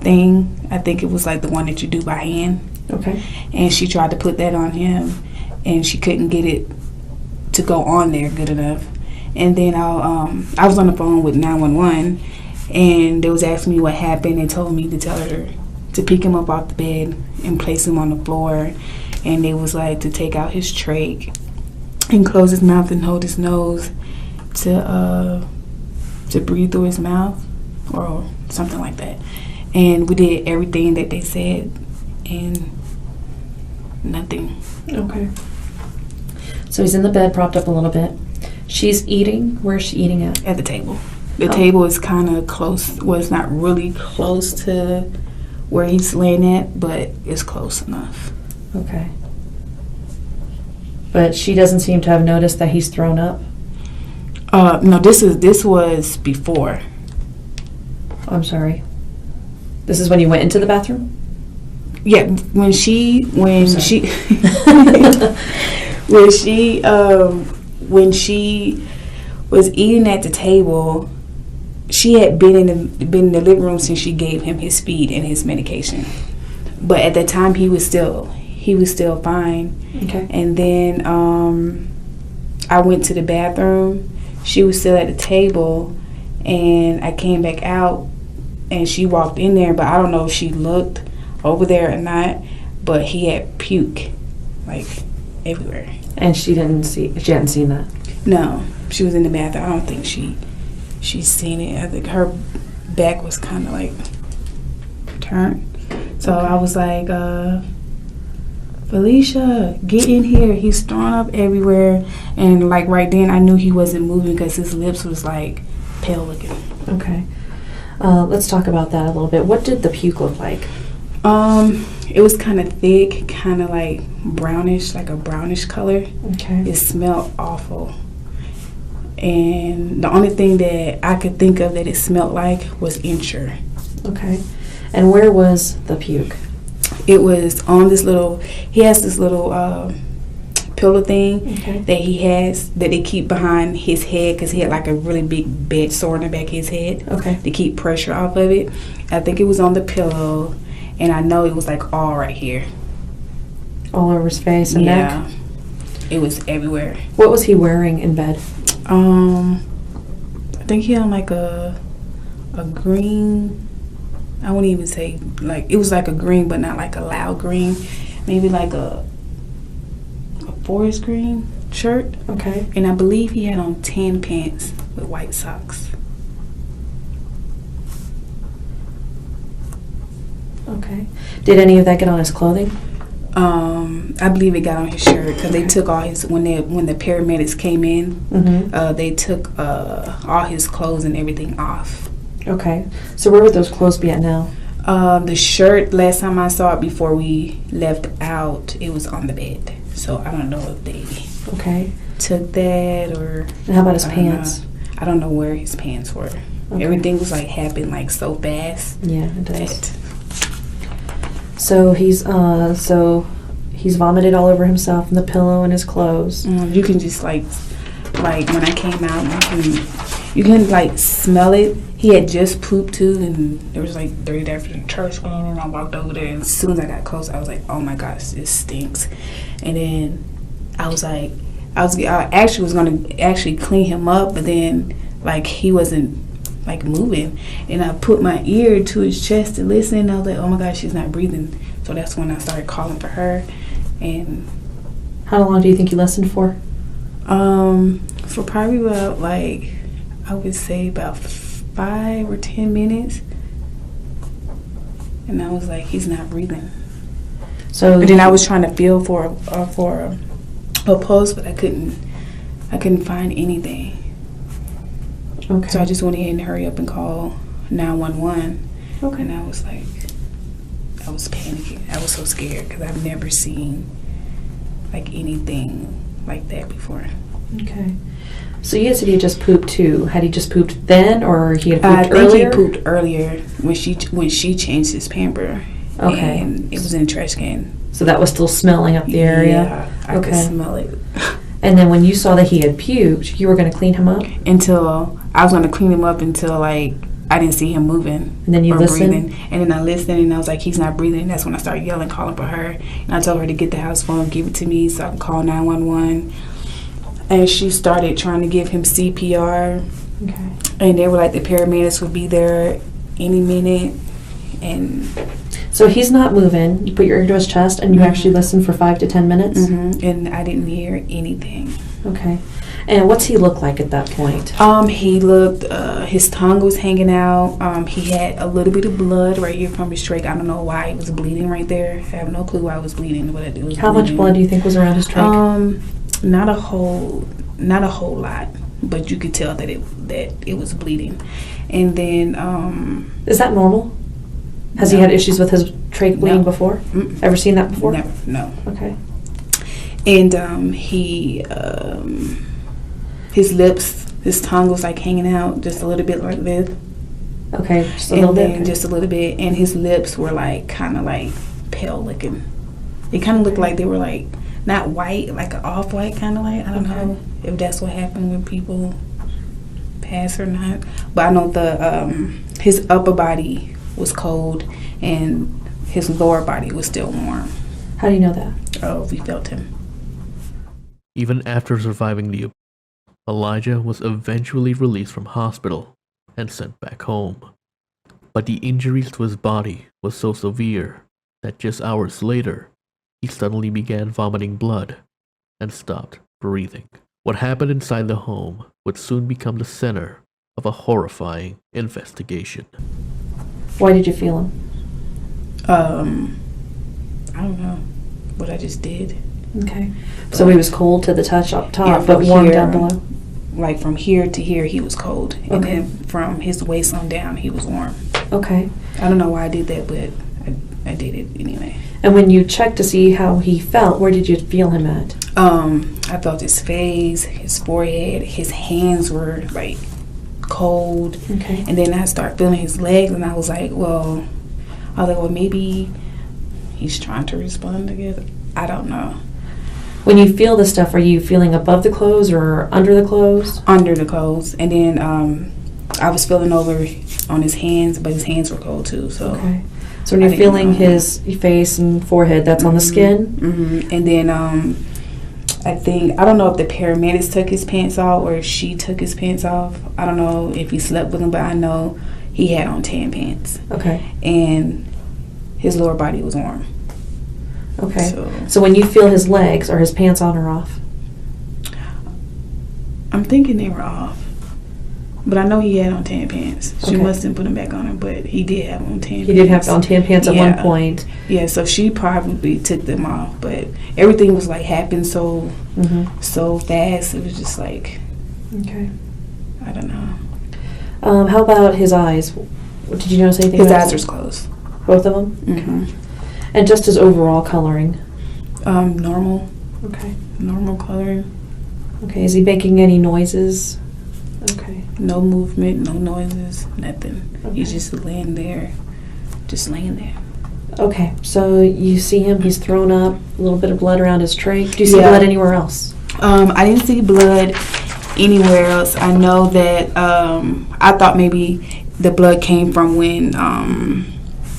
[SPEAKER 1] thing. I think it was like the one that you do by hand.
[SPEAKER 2] Okay. And
[SPEAKER 1] she tried to put that on him, and she couldn't get it to go on there good enough. And then I was on the phone with 911, and they was asking me what happened. They told me to tell her to pick him up off the bed and place him on the floor. And they was like to take out his trach and close his mouth and hold his nose to breathe through his mouth or something like that. And we did everything that they said, and nothing.
[SPEAKER 2] Okay. So he's in the bed, propped up a little bit. She's eating. Where's she eating at?
[SPEAKER 1] At the table. The table is kind of close. Well, it's not really close to where he's laying at, but it's close enough.
[SPEAKER 2] Okay. But she doesn't seem to have noticed that he's thrown up?
[SPEAKER 1] No, this was before.
[SPEAKER 2] I'm sorry. This is when you went into the bathroom?
[SPEAKER 1] Yeah, when she when she was eating at the table, she had been in the living room since she gave him his feed and his medication. But at that time he was still fine.
[SPEAKER 2] Okay.
[SPEAKER 1] And then I went to the bathroom. She was still at the table, and I came back out, and she walked in there, but I don't know if she looked over there or not, but he had puke like everywhere.
[SPEAKER 2] And she hadn't seen that?
[SPEAKER 1] No, she was in the bathroom. I don't think she's seen it. I think her back was kind of like turned. So I was like, Felicia, get in here. He's throwing up everywhere. And like right then I knew he wasn't moving because his lips was like pale looking.
[SPEAKER 2] Okay. Let's talk about that a little bit. What did the puke look like?
[SPEAKER 1] It was kind of thick, kind of like brownish, like a brownish color.
[SPEAKER 2] Okay.
[SPEAKER 1] It smelled awful. And the only thing that I could think of that it smelled like was Ensure.
[SPEAKER 2] Okay. And where was the puke?
[SPEAKER 1] It was on he has this little pillow thing that they keep behind his head because he had like a really big bed sore in the back of his head.
[SPEAKER 2] Okay.
[SPEAKER 1] To keep pressure off of it. I think it was on the pillow, and I know it was like all right here.
[SPEAKER 2] All over his face and neck?
[SPEAKER 1] Yeah. It was everywhere.
[SPEAKER 2] What was he wearing in bed?
[SPEAKER 1] I think he had like a green, I wouldn't even say, like, it was like a green, but not like a loud green. Maybe like a forest green shirt.
[SPEAKER 2] Okay.
[SPEAKER 1] And I believe he had on tan pants with white socks.
[SPEAKER 2] Okay. Did any of that get on his clothing?
[SPEAKER 1] I believe it got on his shirt because they took all his, when the paramedics came in, they took all his clothes and everything off.
[SPEAKER 2] Okay. So where would those clothes be at now?
[SPEAKER 1] The shirt, last time I saw it before we left out, it was on the bed. So I don't know if they took that or...
[SPEAKER 2] And how about his pants?
[SPEAKER 1] I don't know where his pants were.
[SPEAKER 2] Okay.
[SPEAKER 1] Everything was like happened like so fast.
[SPEAKER 2] Yeah, it does.
[SPEAKER 1] that-
[SPEAKER 2] So he's vomited all over himself and the pillow and his clothes.
[SPEAKER 1] You can just like when I came out, you can like smell it. He had just pooped too, and there was like 30 different church going on. And I walked over there, and as soon as I got close, I was like, "Oh my gosh, this stinks!" And then I actually was gonna actually clean him up, but then like he wasn't like moving, and I put my ear to his chest to listen, and I was like, "Oh my gosh, she's not breathing." So that's when I started calling for her. And
[SPEAKER 2] How long do you think you listened for?
[SPEAKER 1] for probably about like I would say about 5 or 10 minutes, and I was like, he's not breathing.
[SPEAKER 2] So
[SPEAKER 1] But then I was trying to feel for a pulse, but I couldn't find anything.
[SPEAKER 2] Okay.
[SPEAKER 1] So I just went ahead and hurry up and call 911.
[SPEAKER 2] Okay.
[SPEAKER 1] And I was like, I was panicking. I was so scared because I've never seen like anything like that before.
[SPEAKER 2] Okay. So you said he had just pooped too. Had he just pooped then, or he had
[SPEAKER 1] I
[SPEAKER 2] pooped
[SPEAKER 1] think
[SPEAKER 2] earlier?
[SPEAKER 1] he pooped earlier when she changed his pamper.
[SPEAKER 2] Okay.
[SPEAKER 1] And it was in the trash can.
[SPEAKER 2] So that was still smelling up the area?
[SPEAKER 1] Yeah, I could smell it.
[SPEAKER 2] And then when you saw that he had puked, you were going to clean him up?
[SPEAKER 1] Until I was going to clean him up until like I didn't see him moving.
[SPEAKER 2] And then you
[SPEAKER 1] or
[SPEAKER 2] listened?
[SPEAKER 1] breathing. And then I listened, and I was like, he's not breathing. And that's when I started yelling, calling for her. And I told her to get the house phone, give it to me so I can call 911. And she started trying to give him CPR.
[SPEAKER 2] Okay.
[SPEAKER 1] And they were like, the paramedics would be there any minute. And
[SPEAKER 2] So he's not moving. You put your ear to his chest, and you actually listened for 5 to 10 minutes?
[SPEAKER 1] and I didn't hear anything.
[SPEAKER 2] Okay. And what's he look like at that point?
[SPEAKER 1] He looked, his tongue was hanging out. He had a little bit of blood right here from his trach. I don't know why it was bleeding right there. I have no clue why it was bleeding, but it was
[SPEAKER 2] How much blood do you think was around his trach?
[SPEAKER 1] Not a whole lot, but you could tell that it was bleeding. And then
[SPEAKER 2] Is that normal? Has he had issues with his trach bleeding before? Ever seen that before?
[SPEAKER 1] Never, no.
[SPEAKER 2] Okay.
[SPEAKER 1] And his lips, his tongue was like hanging out just a little bit like this.
[SPEAKER 2] Okay, just a little bit.
[SPEAKER 1] Just a little bit, and his lips were like kind of like pale looking. It kind of looked like they were like not white, like an off-white kind of light. I don't know if that's what happened when people pass or not, but I know his upper body was cold and his lower body was still warm.
[SPEAKER 2] How do you know that?
[SPEAKER 1] Oh, we felt him.
[SPEAKER 3] Even after surviving the abuse, Elijah was eventually released from hospital and sent back home. But the injuries to his body was so severe that just hours later, he suddenly began vomiting blood and stopped breathing. What happened inside the home would soon become the center of a horrifying investigation.
[SPEAKER 2] Why did you feel him?
[SPEAKER 1] I don't know what I just did.
[SPEAKER 2] Okay. So he was cold to the touch up top,
[SPEAKER 1] Yeah,
[SPEAKER 2] but
[SPEAKER 1] from
[SPEAKER 2] warm
[SPEAKER 1] here,
[SPEAKER 2] down below?
[SPEAKER 1] Like from here to here, he was cold. And
[SPEAKER 2] Okay.
[SPEAKER 1] then from his waist on down, he was warm.
[SPEAKER 2] Okay.
[SPEAKER 1] I don't know why I did that, but I did it anyway.
[SPEAKER 2] And when you checked to see how he felt, where did you feel him at?
[SPEAKER 1] I felt his face, his forehead, his hands were like cold.
[SPEAKER 2] Okay.
[SPEAKER 1] And then I started feeling his legs, and I was like, well, maybe he's trying to respond to it. I don't know.
[SPEAKER 2] When you feel this stuff, are you feeling above the clothes or under the clothes?
[SPEAKER 1] Under the clothes. And then I was feeling over on his hands, but his hands were cold too. So
[SPEAKER 2] Okay. So when you're feeling his face and forehead, that's on the skin?
[SPEAKER 1] Mm-hmm. And then I don't know if the paramedics took his pants off or if she took his pants off. I don't know if he slept with him, but I know he had on tan pants.
[SPEAKER 2] Okay.
[SPEAKER 1] And his lower body was warm.
[SPEAKER 2] Okay.
[SPEAKER 1] So
[SPEAKER 2] So when you feel his legs, are his pants on or off?
[SPEAKER 1] I'm thinking they were off. But I know he had on tan pants. She
[SPEAKER 2] Okay.
[SPEAKER 1] mustn't put them back on him, but he did have on tan pants.
[SPEAKER 2] He did have on tan pants at one
[SPEAKER 1] Yeah.
[SPEAKER 2] point.
[SPEAKER 1] Yeah, so she probably took them off, but everything was like happened so fast. It was just like,
[SPEAKER 2] Okay.
[SPEAKER 1] I don't know.
[SPEAKER 2] How about his eyes? Did you notice anything?
[SPEAKER 1] His
[SPEAKER 2] about
[SPEAKER 1] eyes
[SPEAKER 2] them?
[SPEAKER 1] was closed.
[SPEAKER 2] Both of them?
[SPEAKER 1] Mm-hmm.
[SPEAKER 2] And just his overall coloring?
[SPEAKER 1] Normal
[SPEAKER 2] Okay.
[SPEAKER 1] coloring.
[SPEAKER 2] Okay. Is he making any noises Okay.
[SPEAKER 1] No movement, no noises, nothing.
[SPEAKER 2] Okay.
[SPEAKER 1] He's just laying there.
[SPEAKER 2] Okay, so you see him, he's thrown up, a little bit of blood around his trach. Do you see
[SPEAKER 1] Yeah.
[SPEAKER 2] blood anywhere else?
[SPEAKER 1] I didn't see blood anywhere else. I know that I thought maybe the blood came from when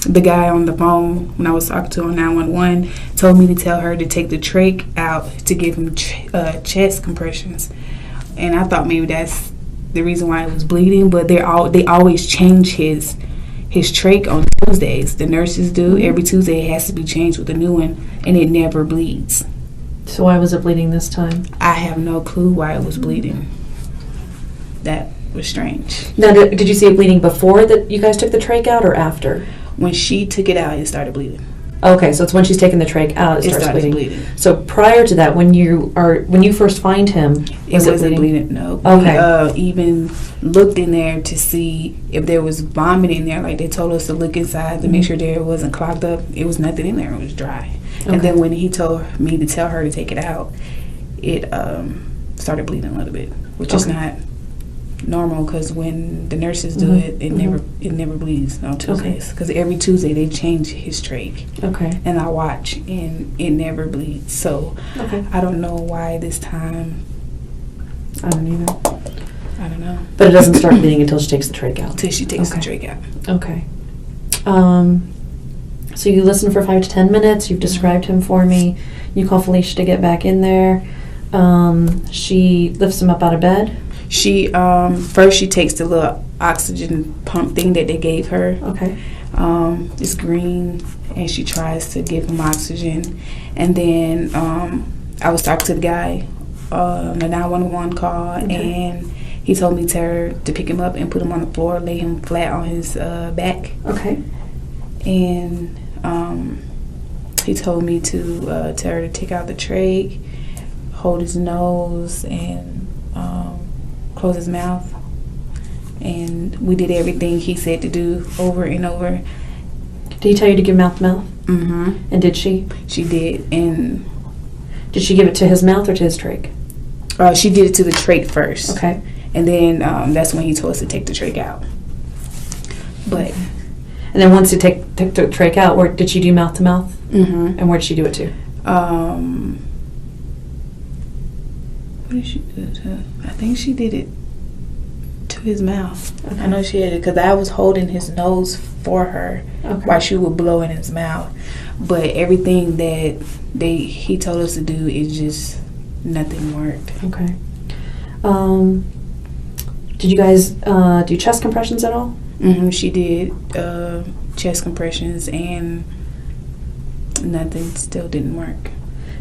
[SPEAKER 1] the guy on the phone, when I was talking to him on 911, told me to tell her to take the trach out to give him chest compressions. And I thought maybe that's the reason why it was bleeding, but they always change his trach on Tuesdays. The nurses do. Every Tuesday it has to be changed with a new one, and it never bleeds.
[SPEAKER 2] So why was it bleeding this time?
[SPEAKER 1] I have no clue why it was bleeding. That was strange.
[SPEAKER 2] Now, did you see it bleeding before that you guys took the trach out, or after?
[SPEAKER 1] When she took it out, it started bleeding.
[SPEAKER 2] Okay, so it's when she's taking the trach out it starts
[SPEAKER 1] started
[SPEAKER 2] bleeding. So prior to that, when you first find him,
[SPEAKER 1] It wasn't bleeding. No.
[SPEAKER 2] Okay.
[SPEAKER 1] We even looked in there to see if there was vomit in there. Like they told us to look inside to make sure there wasn't clogged up. It was nothing in there. It was dry.
[SPEAKER 2] Okay.
[SPEAKER 1] And then when he told me to tell her to take it out, it started bleeding a little bit, which is not normal because when the nurses do it, it never bleeds on Tuesdays because every Tuesday they change his trach.
[SPEAKER 2] Okay.
[SPEAKER 1] And I watch and it never bleeds. So I don't know why this time.
[SPEAKER 2] I don't either.
[SPEAKER 1] I don't know.
[SPEAKER 2] But it doesn't start bleeding until she takes the trach out.
[SPEAKER 1] Until she takes the trach out.
[SPEAKER 2] Okay. So you listen for 5 to 10 minutes. You've described him for me. You call Felicia to get back in there. She lifts him up out of bed.
[SPEAKER 1] She first she takes the little oxygen pump thing that they gave her.
[SPEAKER 2] Okay.
[SPEAKER 1] It's green, and she tries to give him oxygen. And then I was talking to the guy on the 911 call, and he told me to pick him up and put him on the floor, lay him flat on his back.
[SPEAKER 2] Okay.
[SPEAKER 1] And he told me to tell her to take out the trach, hold his nose, and close his mouth. And we did everything he said to do over and over.
[SPEAKER 2] Did he tell you to give mouth to mouth?
[SPEAKER 1] Mm-hmm.
[SPEAKER 2] And did she?
[SPEAKER 1] She did. And
[SPEAKER 2] did she give it to his mouth or to his trach?
[SPEAKER 1] She did it to the trach first.
[SPEAKER 2] Okay.
[SPEAKER 1] And then that's when he told us to take the trach out. But
[SPEAKER 2] and then once you take the trach out, where did she do mouth to mouth?
[SPEAKER 1] Mm-hmm.
[SPEAKER 2] And where did she do it to?
[SPEAKER 1] What did she do it to? I think she did it to his mouth. Okay. I know she did it because I was holding his nose for her while she would blow in his mouth. But everything that he told us to do, it just nothing worked.
[SPEAKER 2] Okay. Did you guys do chest compressions at all?
[SPEAKER 1] Mm-hmm. She did chest compressions and nothing still didn't work.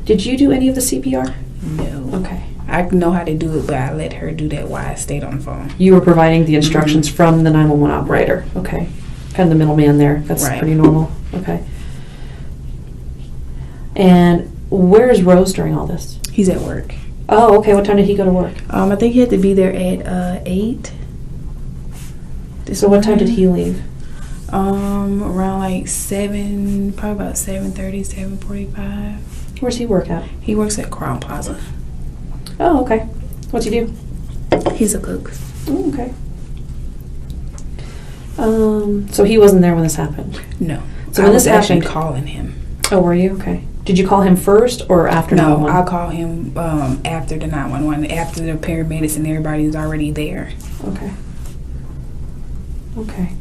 [SPEAKER 2] Did you do any of the CPR?
[SPEAKER 1] No.
[SPEAKER 2] Okay.
[SPEAKER 1] I know how to do it, but I let her do that while I stayed on the phone.
[SPEAKER 2] You were providing the instructions from the 911 operator. Okay. Kind of the middleman there. That's pretty normal. Okay. And where is Rose during all this?
[SPEAKER 1] He's at work.
[SPEAKER 2] Oh, okay. What time did he go to work?
[SPEAKER 1] I think he had to be there at 8.
[SPEAKER 2] So what time did he leave?
[SPEAKER 1] Around like 7, probably about 7:30, 7:45.
[SPEAKER 2] Where's he work at?
[SPEAKER 1] He works at Crown Plaza.
[SPEAKER 2] Oh, okay. What's he do?
[SPEAKER 1] He's a cook.
[SPEAKER 2] Oh, okay. So he wasn't there when this happened?
[SPEAKER 1] No.
[SPEAKER 2] So
[SPEAKER 1] I
[SPEAKER 2] when
[SPEAKER 1] was
[SPEAKER 2] this
[SPEAKER 1] actually
[SPEAKER 2] happened,
[SPEAKER 1] calling him.
[SPEAKER 2] Oh, were you? Okay. Did you call him first or after 911?
[SPEAKER 1] No, I'll call him after the 911, after the paramedics and everybody is already there.
[SPEAKER 2] Okay. Okay.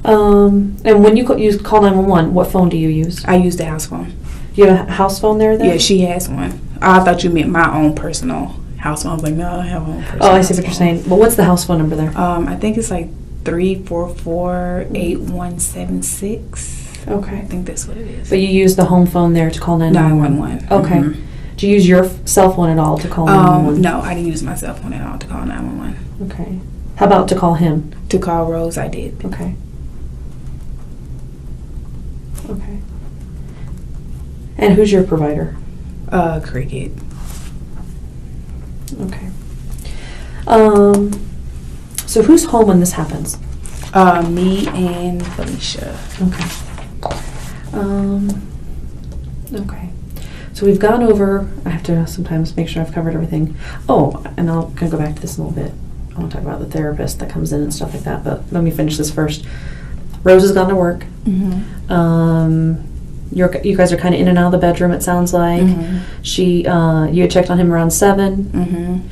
[SPEAKER 2] And when you call 911, what phone do you use?
[SPEAKER 1] I use the house phone.
[SPEAKER 2] Do you have a house phone there then?
[SPEAKER 1] Yeah, she has one. I thought you meant my own personal house phone. I was like, no, I have my own personal.
[SPEAKER 2] Oh, I see what you're saying. But what's the house phone number there?
[SPEAKER 1] I think it's like 344-8176.
[SPEAKER 2] Okay.
[SPEAKER 1] I think that's what it is.
[SPEAKER 2] But you use the home phone there to call 911?
[SPEAKER 1] 911.
[SPEAKER 2] Okay.
[SPEAKER 1] Mm-hmm.
[SPEAKER 2] Do you use your cell phone at all to call 911?
[SPEAKER 1] No, I didn't use my cell phone at all to call 911.
[SPEAKER 2] Okay. How about to call him?
[SPEAKER 1] To call Rose, I did.
[SPEAKER 2] Okay. Okay. And who's your provider?
[SPEAKER 1] Cricket.
[SPEAKER 2] Okay. So who's home when this happens?
[SPEAKER 1] Me and Felicia.
[SPEAKER 2] Okay. Okay. So we've gone over, I have to sometimes make sure I've covered everything. Oh, and I'll kind of go back to this in a little bit. I want to talk about the therapist that comes in and stuff like that, but let me finish this first. Rose has gone to work. You guys are kind of in and out of the bedroom, it sounds like. You had checked on him around 7.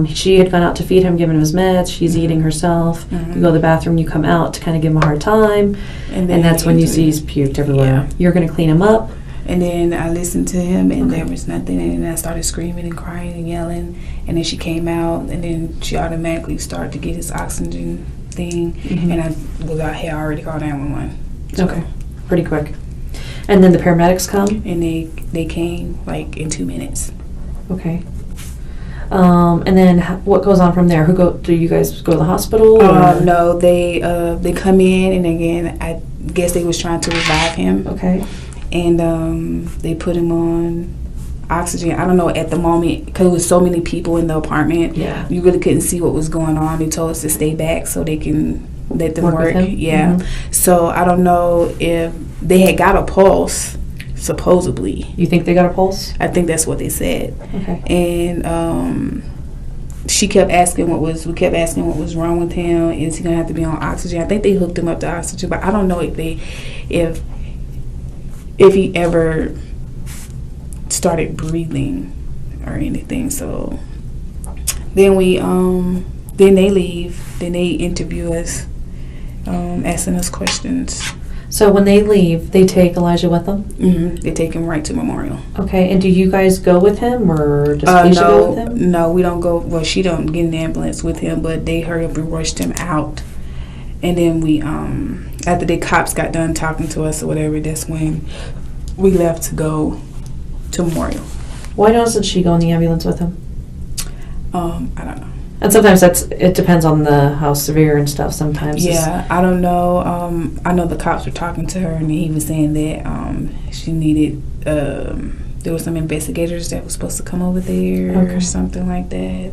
[SPEAKER 2] She had gone out to feed him, given him his meds. She's eating herself. You go to the bathroom, you come out to kind of give him a hard time, and that's when you see he's puked everywhere. You're going to clean him up.
[SPEAKER 1] And then I listened to him, and there was nothing, and then I started screaming and crying and yelling, and then she came out, and then she automatically started to get his oxygen thing, and I had already called 911. So.
[SPEAKER 2] Okay, pretty quick. And then the paramedics come?
[SPEAKER 1] And they came, like, in 2 minutes.
[SPEAKER 2] Okay. And then what goes on from there? Do you guys go to the hospital?
[SPEAKER 1] No, they come in, and again, I guess they was trying to revive him.
[SPEAKER 2] Okay.
[SPEAKER 1] And they put him on oxygen. I don't know at the moment, because there was so many people in the apartment. Yeah. You really couldn't see what was going on. They told us to stay back so they can let them work. Yeah. So I don't know if they had got a pulse, supposedly.
[SPEAKER 2] You think they got a pulse?
[SPEAKER 1] I think that's what they said.
[SPEAKER 2] Okay.
[SPEAKER 1] And we kept asking what was wrong with him. Is he gonna have to be on oxygen? I think they hooked him up to oxygen, but I don't know if he ever started breathing or anything. So then then they leave. Then they interview us, asking us questions.
[SPEAKER 2] So when they leave, they take Elijah with them?
[SPEAKER 1] They take him right to Memorial.
[SPEAKER 2] Okay, and do you guys go with him, or does Keisha go with him?
[SPEAKER 1] No, we don't go. Well, she don't get in the ambulance with him, but they hurry up and rushed him out. And then we, after the cops got done talking to us or whatever, that's when we left to go to Memorial.
[SPEAKER 2] Why doesn't she go in the ambulance with him?
[SPEAKER 1] I don't know.
[SPEAKER 2] And sometimes it depends on how severe and stuff sometimes.
[SPEAKER 1] Yeah, I don't know. I know the cops were talking to her, and he was saying that she needed, there were some investigators that were supposed to come over there or something like that.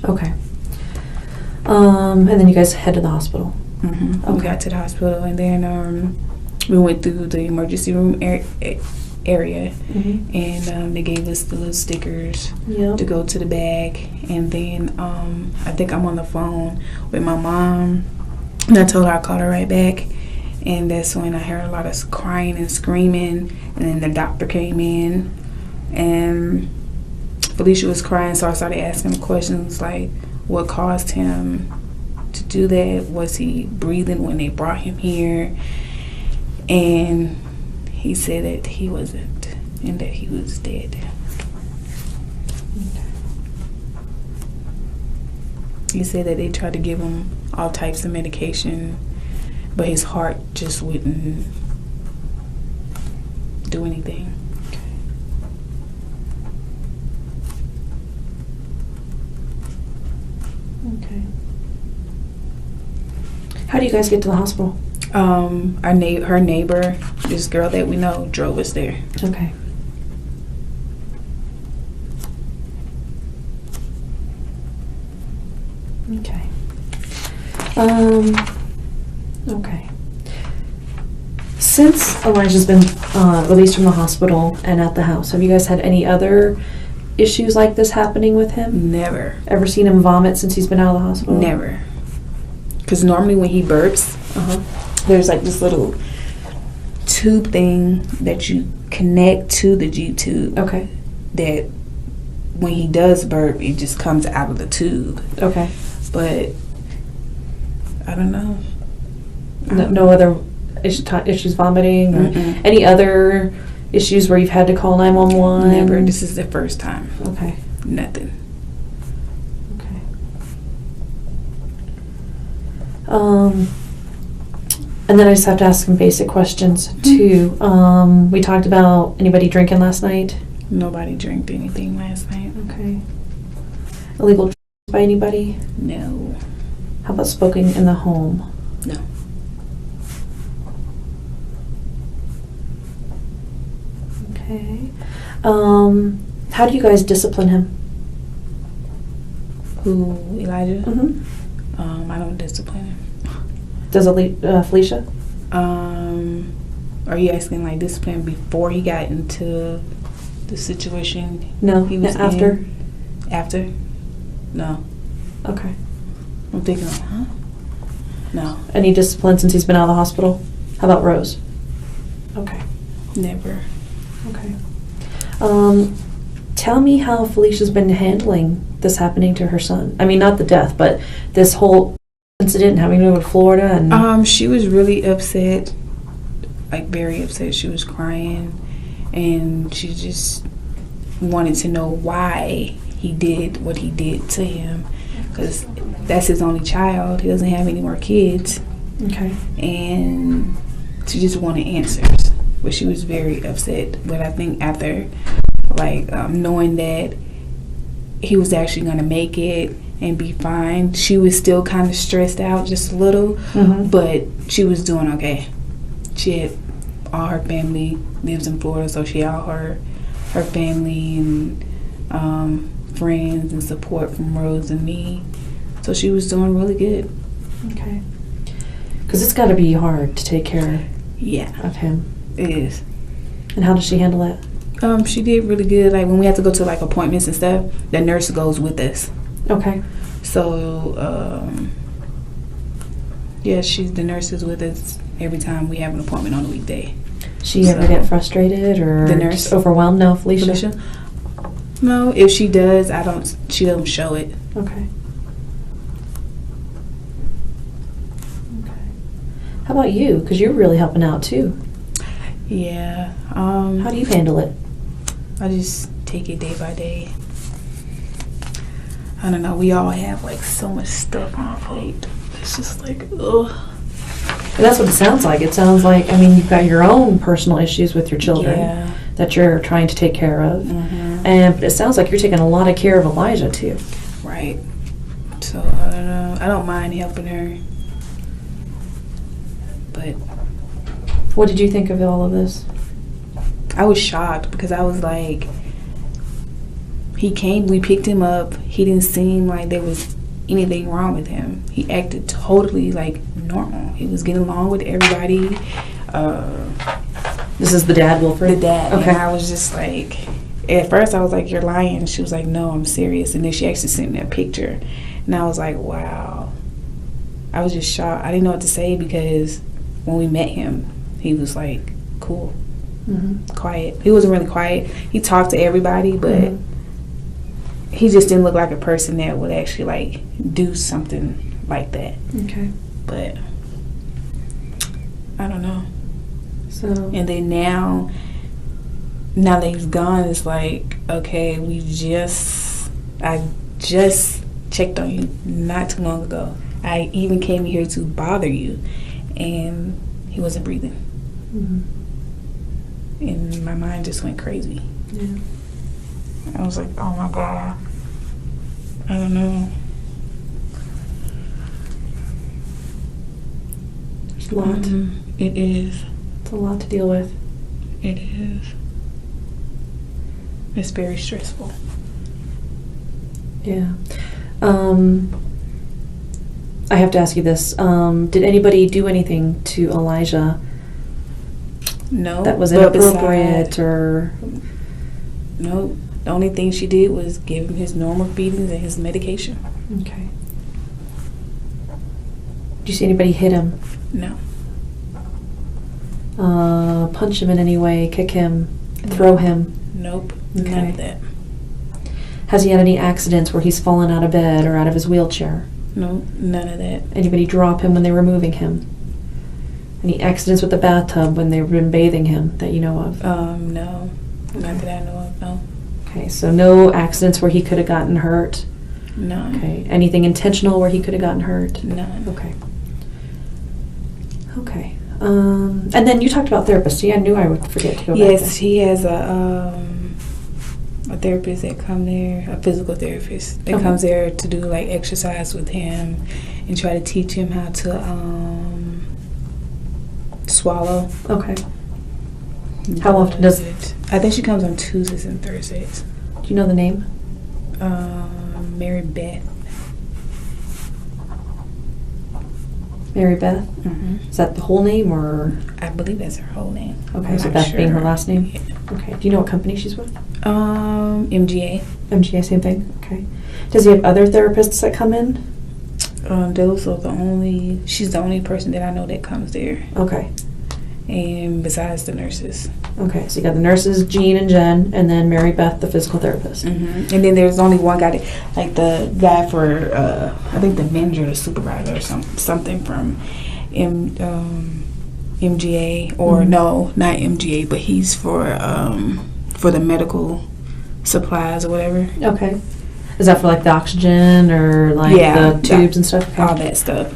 [SPEAKER 1] Okay. And then you guys head to the hospital. Okay. We got to the hospital, and then we went through the emergency room area, and they gave us the little stickers to go to the bag. And then I think I'm on the phone with my mom, and I told her I'd call her right back. And that's when I heard a lot of crying and screaming, and then the doctor came in, and Felicia was crying, so I started asking questions like, what caused him to do that? Was he breathing when they brought him here? And he said that he wasn't, and that he was dead. He said that they tried to give him all types of medication, but his heart just wouldn't do anything.
[SPEAKER 2] Okay. How do you guys get to the hospital?
[SPEAKER 1] Her neighbor, this girl that we know, drove us there.
[SPEAKER 2] Okay. Okay. Okay. Since Elijah's been released from the hospital and at the house, have you guys had any other issues like this happening with him?
[SPEAKER 1] Never.
[SPEAKER 2] Ever seen him vomit since he's been out of the hospital?
[SPEAKER 1] Never. Because normally when he burps, there's like this little tube thing that you connect to the G-tube. Okay. That when he does burp, it just comes out of the tube. Okay. But I don't know.
[SPEAKER 2] No other issues vomiting? Or any other issues where you've had to call 911?
[SPEAKER 1] Never. This is the first time.
[SPEAKER 2] Okay.
[SPEAKER 1] Nothing.
[SPEAKER 2] Okay. And then I just have to ask some basic questions too. We talked about anybody drinking last night?
[SPEAKER 1] Nobody drank anything last night.
[SPEAKER 2] Okay. Illegal by anybody?
[SPEAKER 1] No.
[SPEAKER 2] How about smoking in the home?
[SPEAKER 1] No.
[SPEAKER 2] Okay. How do you guys discipline him?
[SPEAKER 1] Who, Elijah? I don't discipline him.
[SPEAKER 2] Does Felicia?
[SPEAKER 1] Are you asking like discipline before he got into the situation
[SPEAKER 2] No,
[SPEAKER 1] he was
[SPEAKER 2] after?
[SPEAKER 1] in. After? No.
[SPEAKER 2] Okay.
[SPEAKER 1] I'm thinking, like, huh? No.
[SPEAKER 2] Any discipline since he's been out of the hospital? How about Rose? Okay.
[SPEAKER 1] Never.
[SPEAKER 2] Okay. Tell me how Felicia's been handling this happening to her son. I mean, not the death, but this whole incident having to go to Florida and...
[SPEAKER 1] She was really upset, like very upset. She was crying, and she just wanted to know why he did what he did to him, because that's his only child. He doesn't have any more kids.
[SPEAKER 2] Okay.
[SPEAKER 1] And she just wanted answers, but she was very upset. But I think after, like, knowing that he was actually going to make it and be fine, she was still kind of stressed out just a little, but she was doing okay. She had all her family lives in Florida, so she had all her family and friends and support from Rose and me, so she was doing really good.
[SPEAKER 2] Okay. Because it's got to be hard to take care of him.
[SPEAKER 1] It is.
[SPEAKER 2] And how does she handle that?
[SPEAKER 1] She did really good. Like, when we have to go to, like, appointments and stuff, the nurse goes with us.
[SPEAKER 2] Okay.
[SPEAKER 1] So, the nurse is with us every time we have an appointment on a weekday.
[SPEAKER 2] She ever get frustrated or
[SPEAKER 1] the nurse
[SPEAKER 2] just overwhelmed? No, Felicia?
[SPEAKER 1] No, if she does, she doesn't show it.
[SPEAKER 2] Okay. How about you? Because you're really helping out too.
[SPEAKER 1] Yeah.
[SPEAKER 2] How do you handle it?
[SPEAKER 1] I just take it day by day. I don't know. We all have, like, so much stuff on our plate. It's just like, ugh.
[SPEAKER 2] And that's what it sounds like. It sounds like, I mean, you've got your own personal issues with your children that you're trying to take care of. And it sounds like you're taking a lot of care of Elijah too.
[SPEAKER 1] Right. So, I don't know. I don't mind helping her. But
[SPEAKER 2] what did you think of all of this?
[SPEAKER 1] I was shocked because I was like, he came, we picked him up. He didn't seem like there was anything wrong with him. He acted totally like normal. He was getting along with everybody.
[SPEAKER 2] This is the dad, Wilfred?
[SPEAKER 1] The dad.
[SPEAKER 2] Okay.
[SPEAKER 1] And I was just like, at first I was like, you're lying. She was like, no, I'm serious. And then she actually sent me a picture. And I was like, wow. I was just shocked. I didn't know what to say because when we met him, he was like cool, quiet. He wasn't really quiet. He talked to everybody, but he just didn't look like a person that would actually like do something like that. Okay. But I don't know. So, and then now that he's gone, it's like, okay, I just checked on you not too long ago. I even came here to bother you, and he wasn't breathing. And my mind just went crazy. Yeah. I was like, oh my God. I don't know.
[SPEAKER 2] There's a lot.
[SPEAKER 1] It is.
[SPEAKER 2] It's a lot to deal with.
[SPEAKER 1] It is. It's very stressful.
[SPEAKER 2] Yeah. I have to ask you this. Did anybody do anything to Elijah?
[SPEAKER 1] No.
[SPEAKER 2] That was inappropriate or...
[SPEAKER 1] No. The only thing she did was give him his normal feedings and his medication.
[SPEAKER 2] Okay. Did you see anybody hit him?
[SPEAKER 1] No.
[SPEAKER 2] Punch him in any way, kick him, throw him?
[SPEAKER 1] Nope.
[SPEAKER 2] Okay.
[SPEAKER 1] None of that.
[SPEAKER 2] Has he had any accidents where he's fallen out of bed or out of his wheelchair?
[SPEAKER 1] No, none of that.
[SPEAKER 2] Anybody drop him when they were moving him? Any accidents with the bathtub when they've been bathing him that you know of?
[SPEAKER 1] No. Okay. Not that I know of, no.
[SPEAKER 2] Okay, so no accidents where he could have gotten hurt?
[SPEAKER 1] None.
[SPEAKER 2] Okay. Anything intentional where he could have gotten hurt?
[SPEAKER 1] None.
[SPEAKER 2] Okay. Okay. And then you talked about therapists. See, I knew I would forget to go back there.
[SPEAKER 1] Yes, he has a therapist that come there, a physical therapist that comes there to do like exercise with him and try to teach him how to swallow.
[SPEAKER 2] Okay. How often does
[SPEAKER 1] it? I think she comes on Tuesdays and Thursdays.
[SPEAKER 2] Do you know the name?
[SPEAKER 1] Mary Beth.
[SPEAKER 2] Mary Beth?
[SPEAKER 1] Mm-hmm.
[SPEAKER 2] Is that the whole name or?
[SPEAKER 1] I believe that's her whole name.
[SPEAKER 2] Okay,
[SPEAKER 1] I'm
[SPEAKER 2] so
[SPEAKER 1] not
[SPEAKER 2] Beth being her
[SPEAKER 1] sure.
[SPEAKER 2] last name?
[SPEAKER 1] Yeah.
[SPEAKER 2] Okay. Do you know what company she's with?
[SPEAKER 1] MGA.
[SPEAKER 2] MGA, same thing? Okay. Does he have other therapists that come in?
[SPEAKER 1] Those are she's the only person that I know that comes there.
[SPEAKER 2] Okay.
[SPEAKER 1] And besides the nurses.
[SPEAKER 2] Okay, so you got the nurses, Jean and Jen, and then Mary Beth, the physical therapist.
[SPEAKER 1] Mm-hmm. And then there's only one guy that, like the guy for, I think the manager or the supervisor or something from MGA, or no, not MGA, but he's for the medical supplies or whatever.
[SPEAKER 2] Okay. Is that for like the oxygen or like the tubes and stuff? Okay.
[SPEAKER 1] All that stuff.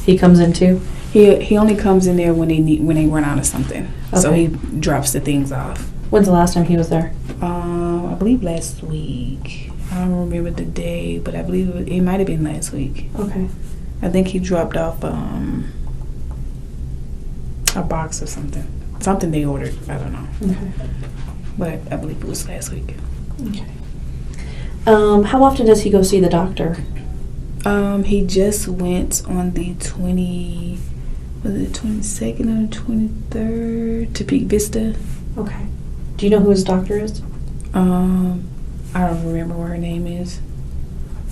[SPEAKER 2] He comes in too?
[SPEAKER 1] He only comes in there when they run out of something.
[SPEAKER 2] Okay.
[SPEAKER 1] So he drops the things off.
[SPEAKER 2] When's the last time he was there?
[SPEAKER 1] I believe last week. I don't remember the day, but I believe it might have been last week.
[SPEAKER 2] Okay.
[SPEAKER 1] I think he dropped off a box or something. Something they ordered. I don't know.
[SPEAKER 2] Okay.
[SPEAKER 1] But I believe it was last week.
[SPEAKER 2] Okay. How often does he go see the doctor?
[SPEAKER 1] He just went on the 22nd or 23rd to Peak Vista.
[SPEAKER 2] Okay. Do you know who his doctor is?
[SPEAKER 1] I don't remember what her name is.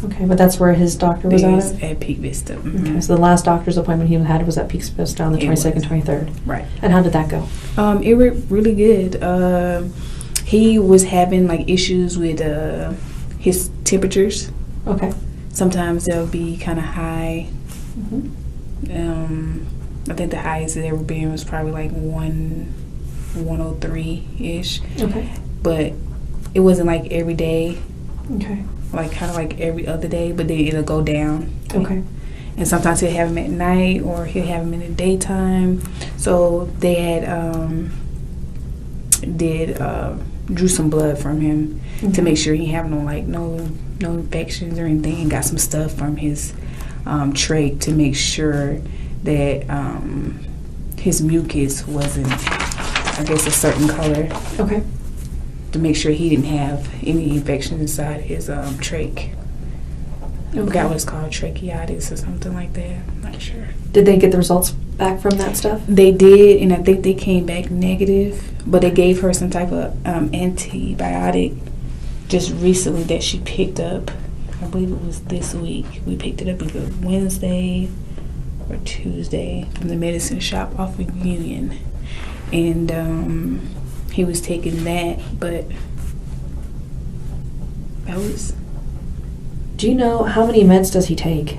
[SPEAKER 2] Okay, but that's where his doctor was
[SPEAKER 1] at Peak Vista. Mm-hmm.
[SPEAKER 2] Okay, so the last doctor's appointment he had was at Peak Vista on the 22nd, 23rd.
[SPEAKER 1] Right.
[SPEAKER 2] And how did that go?
[SPEAKER 1] It went really good. He was having like issues with his temperatures.
[SPEAKER 2] Okay.
[SPEAKER 1] Sometimes they'll be kind of high.
[SPEAKER 2] Mm-hmm.
[SPEAKER 1] I think the highest it ever been was probably like 103-ish.
[SPEAKER 2] Okay.
[SPEAKER 1] But it wasn't like every day.
[SPEAKER 2] Okay.
[SPEAKER 1] Like kind of like every other day, but then it'll go down.
[SPEAKER 2] Okay.
[SPEAKER 1] And sometimes he'll have them at night or he'll have them in the daytime. So they had drew some blood from him to make sure he have no infections or anything, and got some stuff from his trach to make sure that his mucus wasn't, I guess, a certain color.
[SPEAKER 2] Okay.
[SPEAKER 1] To make sure he didn't have any infection inside his trach. I forgot what it's called, tracheitis or something like that. I'm not sure.
[SPEAKER 2] Did they get the results back from that stuff?
[SPEAKER 1] They did, and I think they came back negative, but they gave her some type of antibiotic just recently that she picked up. I believe it was this week. We picked it up either Wednesday or Tuesday from the medicine shop off of Union. And he was taking that, but that was...
[SPEAKER 2] Do you know how many meds does he take?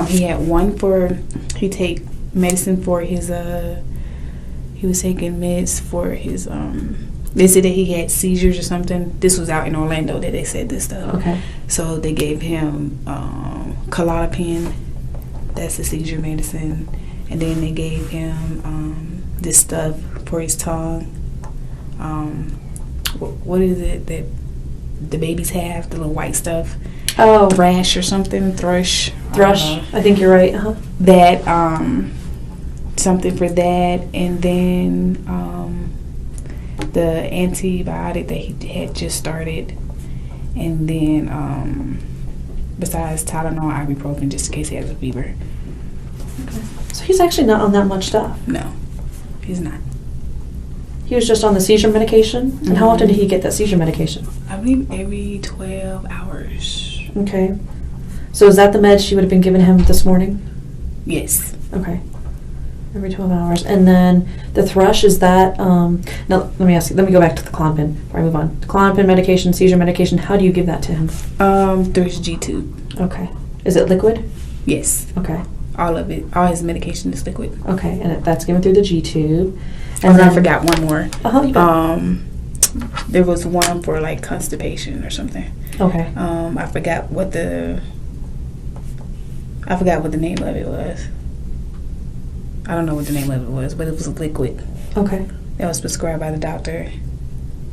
[SPEAKER 1] He had one he take medicine for his, he was taking meds for his, they said that he had seizures or something. This was out in Orlando that they said this stuff.
[SPEAKER 2] Okay.
[SPEAKER 1] So they gave him Klonopin, that's the seizure medicine, and then they gave him this stuff for his tongue. What is it that the babies have, the little white stuff?
[SPEAKER 2] Oh,
[SPEAKER 1] Thrush or something, thrush.
[SPEAKER 2] I think you're right. Uh-huh.
[SPEAKER 1] That something for that, and then the antibiotic that he had just started, and then besides Tylenol, ibuprofen, just in case he has a fever.
[SPEAKER 2] Okay. So he's actually not on that much stuff.
[SPEAKER 1] No, he's not.
[SPEAKER 2] He was just on the seizure medication? And how often did he get that seizure medication?
[SPEAKER 1] I believe every 12 hours.
[SPEAKER 2] Okay. So is that the meds she would have been giving him this morning?
[SPEAKER 1] Yes.
[SPEAKER 2] Okay. Every 12 hours. And then the thrush, is that, now let me ask you, let me go back to the Klonopin before I move on. The Klonopin medication, seizure medication, how do you give that to him?
[SPEAKER 1] Through his G-tube.
[SPEAKER 2] Okay. Is it liquid?
[SPEAKER 1] Yes.
[SPEAKER 2] Okay.
[SPEAKER 1] All of it. All his medication is liquid.
[SPEAKER 2] Okay, and that's given through the G-tube.
[SPEAKER 1] And then I forgot one more.
[SPEAKER 2] You got
[SPEAKER 1] there was one for like constipation or something.
[SPEAKER 2] Okay.
[SPEAKER 1] I forgot what the name of it was. I don't know what the name of it was, but it was a liquid.
[SPEAKER 2] Okay.
[SPEAKER 1] That was prescribed by the doctor.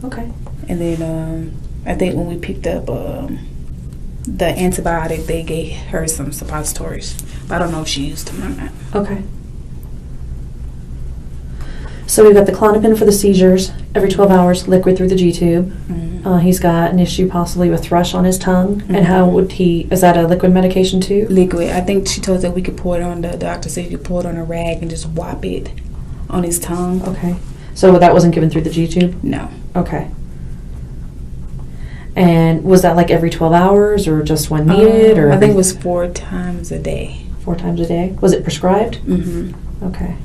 [SPEAKER 2] Okay.
[SPEAKER 1] And then I think when we picked up the antibiotic, they gave her some suppositories. But I don't know if she used them or not.
[SPEAKER 2] Okay. So we've got the Klonopin for the seizures, every 12 hours, liquid through the G-tube. He's got an issue possibly with thrush on his tongue. And how would he, is that a liquid medication too?
[SPEAKER 1] Liquid. I think she told us that we could pour it on, the doctor said you could pour it on a rag and just whop it on his tongue.
[SPEAKER 2] Okay. So that wasn't given through the G-tube?
[SPEAKER 1] No.
[SPEAKER 2] Okay. And was that like every 12 hours or just when needed? Or
[SPEAKER 1] I think it was 4 times a day.
[SPEAKER 2] 4 times a day? Was it prescribed? Okay.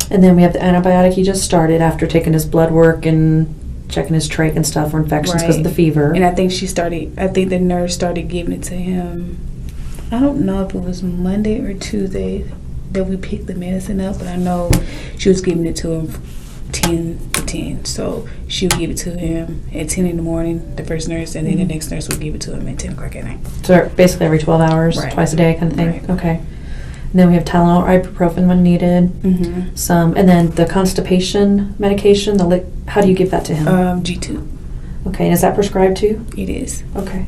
[SPEAKER 2] And then we have the antibiotic he just started after taking his blood work and checking his trach and stuff for infections because of the fever.
[SPEAKER 1] And I think the nurse started giving it to him. I don't know if it was Monday or Tuesday that we picked the medicine up, but I know she was giving it to him 10 to 10. So she would give it to him at 10 in the morning, the first nurse, and then the next nurse would give it to him at 10 o'clock at night.
[SPEAKER 2] So basically every 12 hours, twice a day kind of thing?
[SPEAKER 1] Right.
[SPEAKER 2] Okay. And then we have Tylenol or ibuprofen when needed. And then the constipation medication, how do you give that to him?
[SPEAKER 1] G2.
[SPEAKER 2] Okay, and is that prescribed too?
[SPEAKER 1] It is.
[SPEAKER 2] Okay.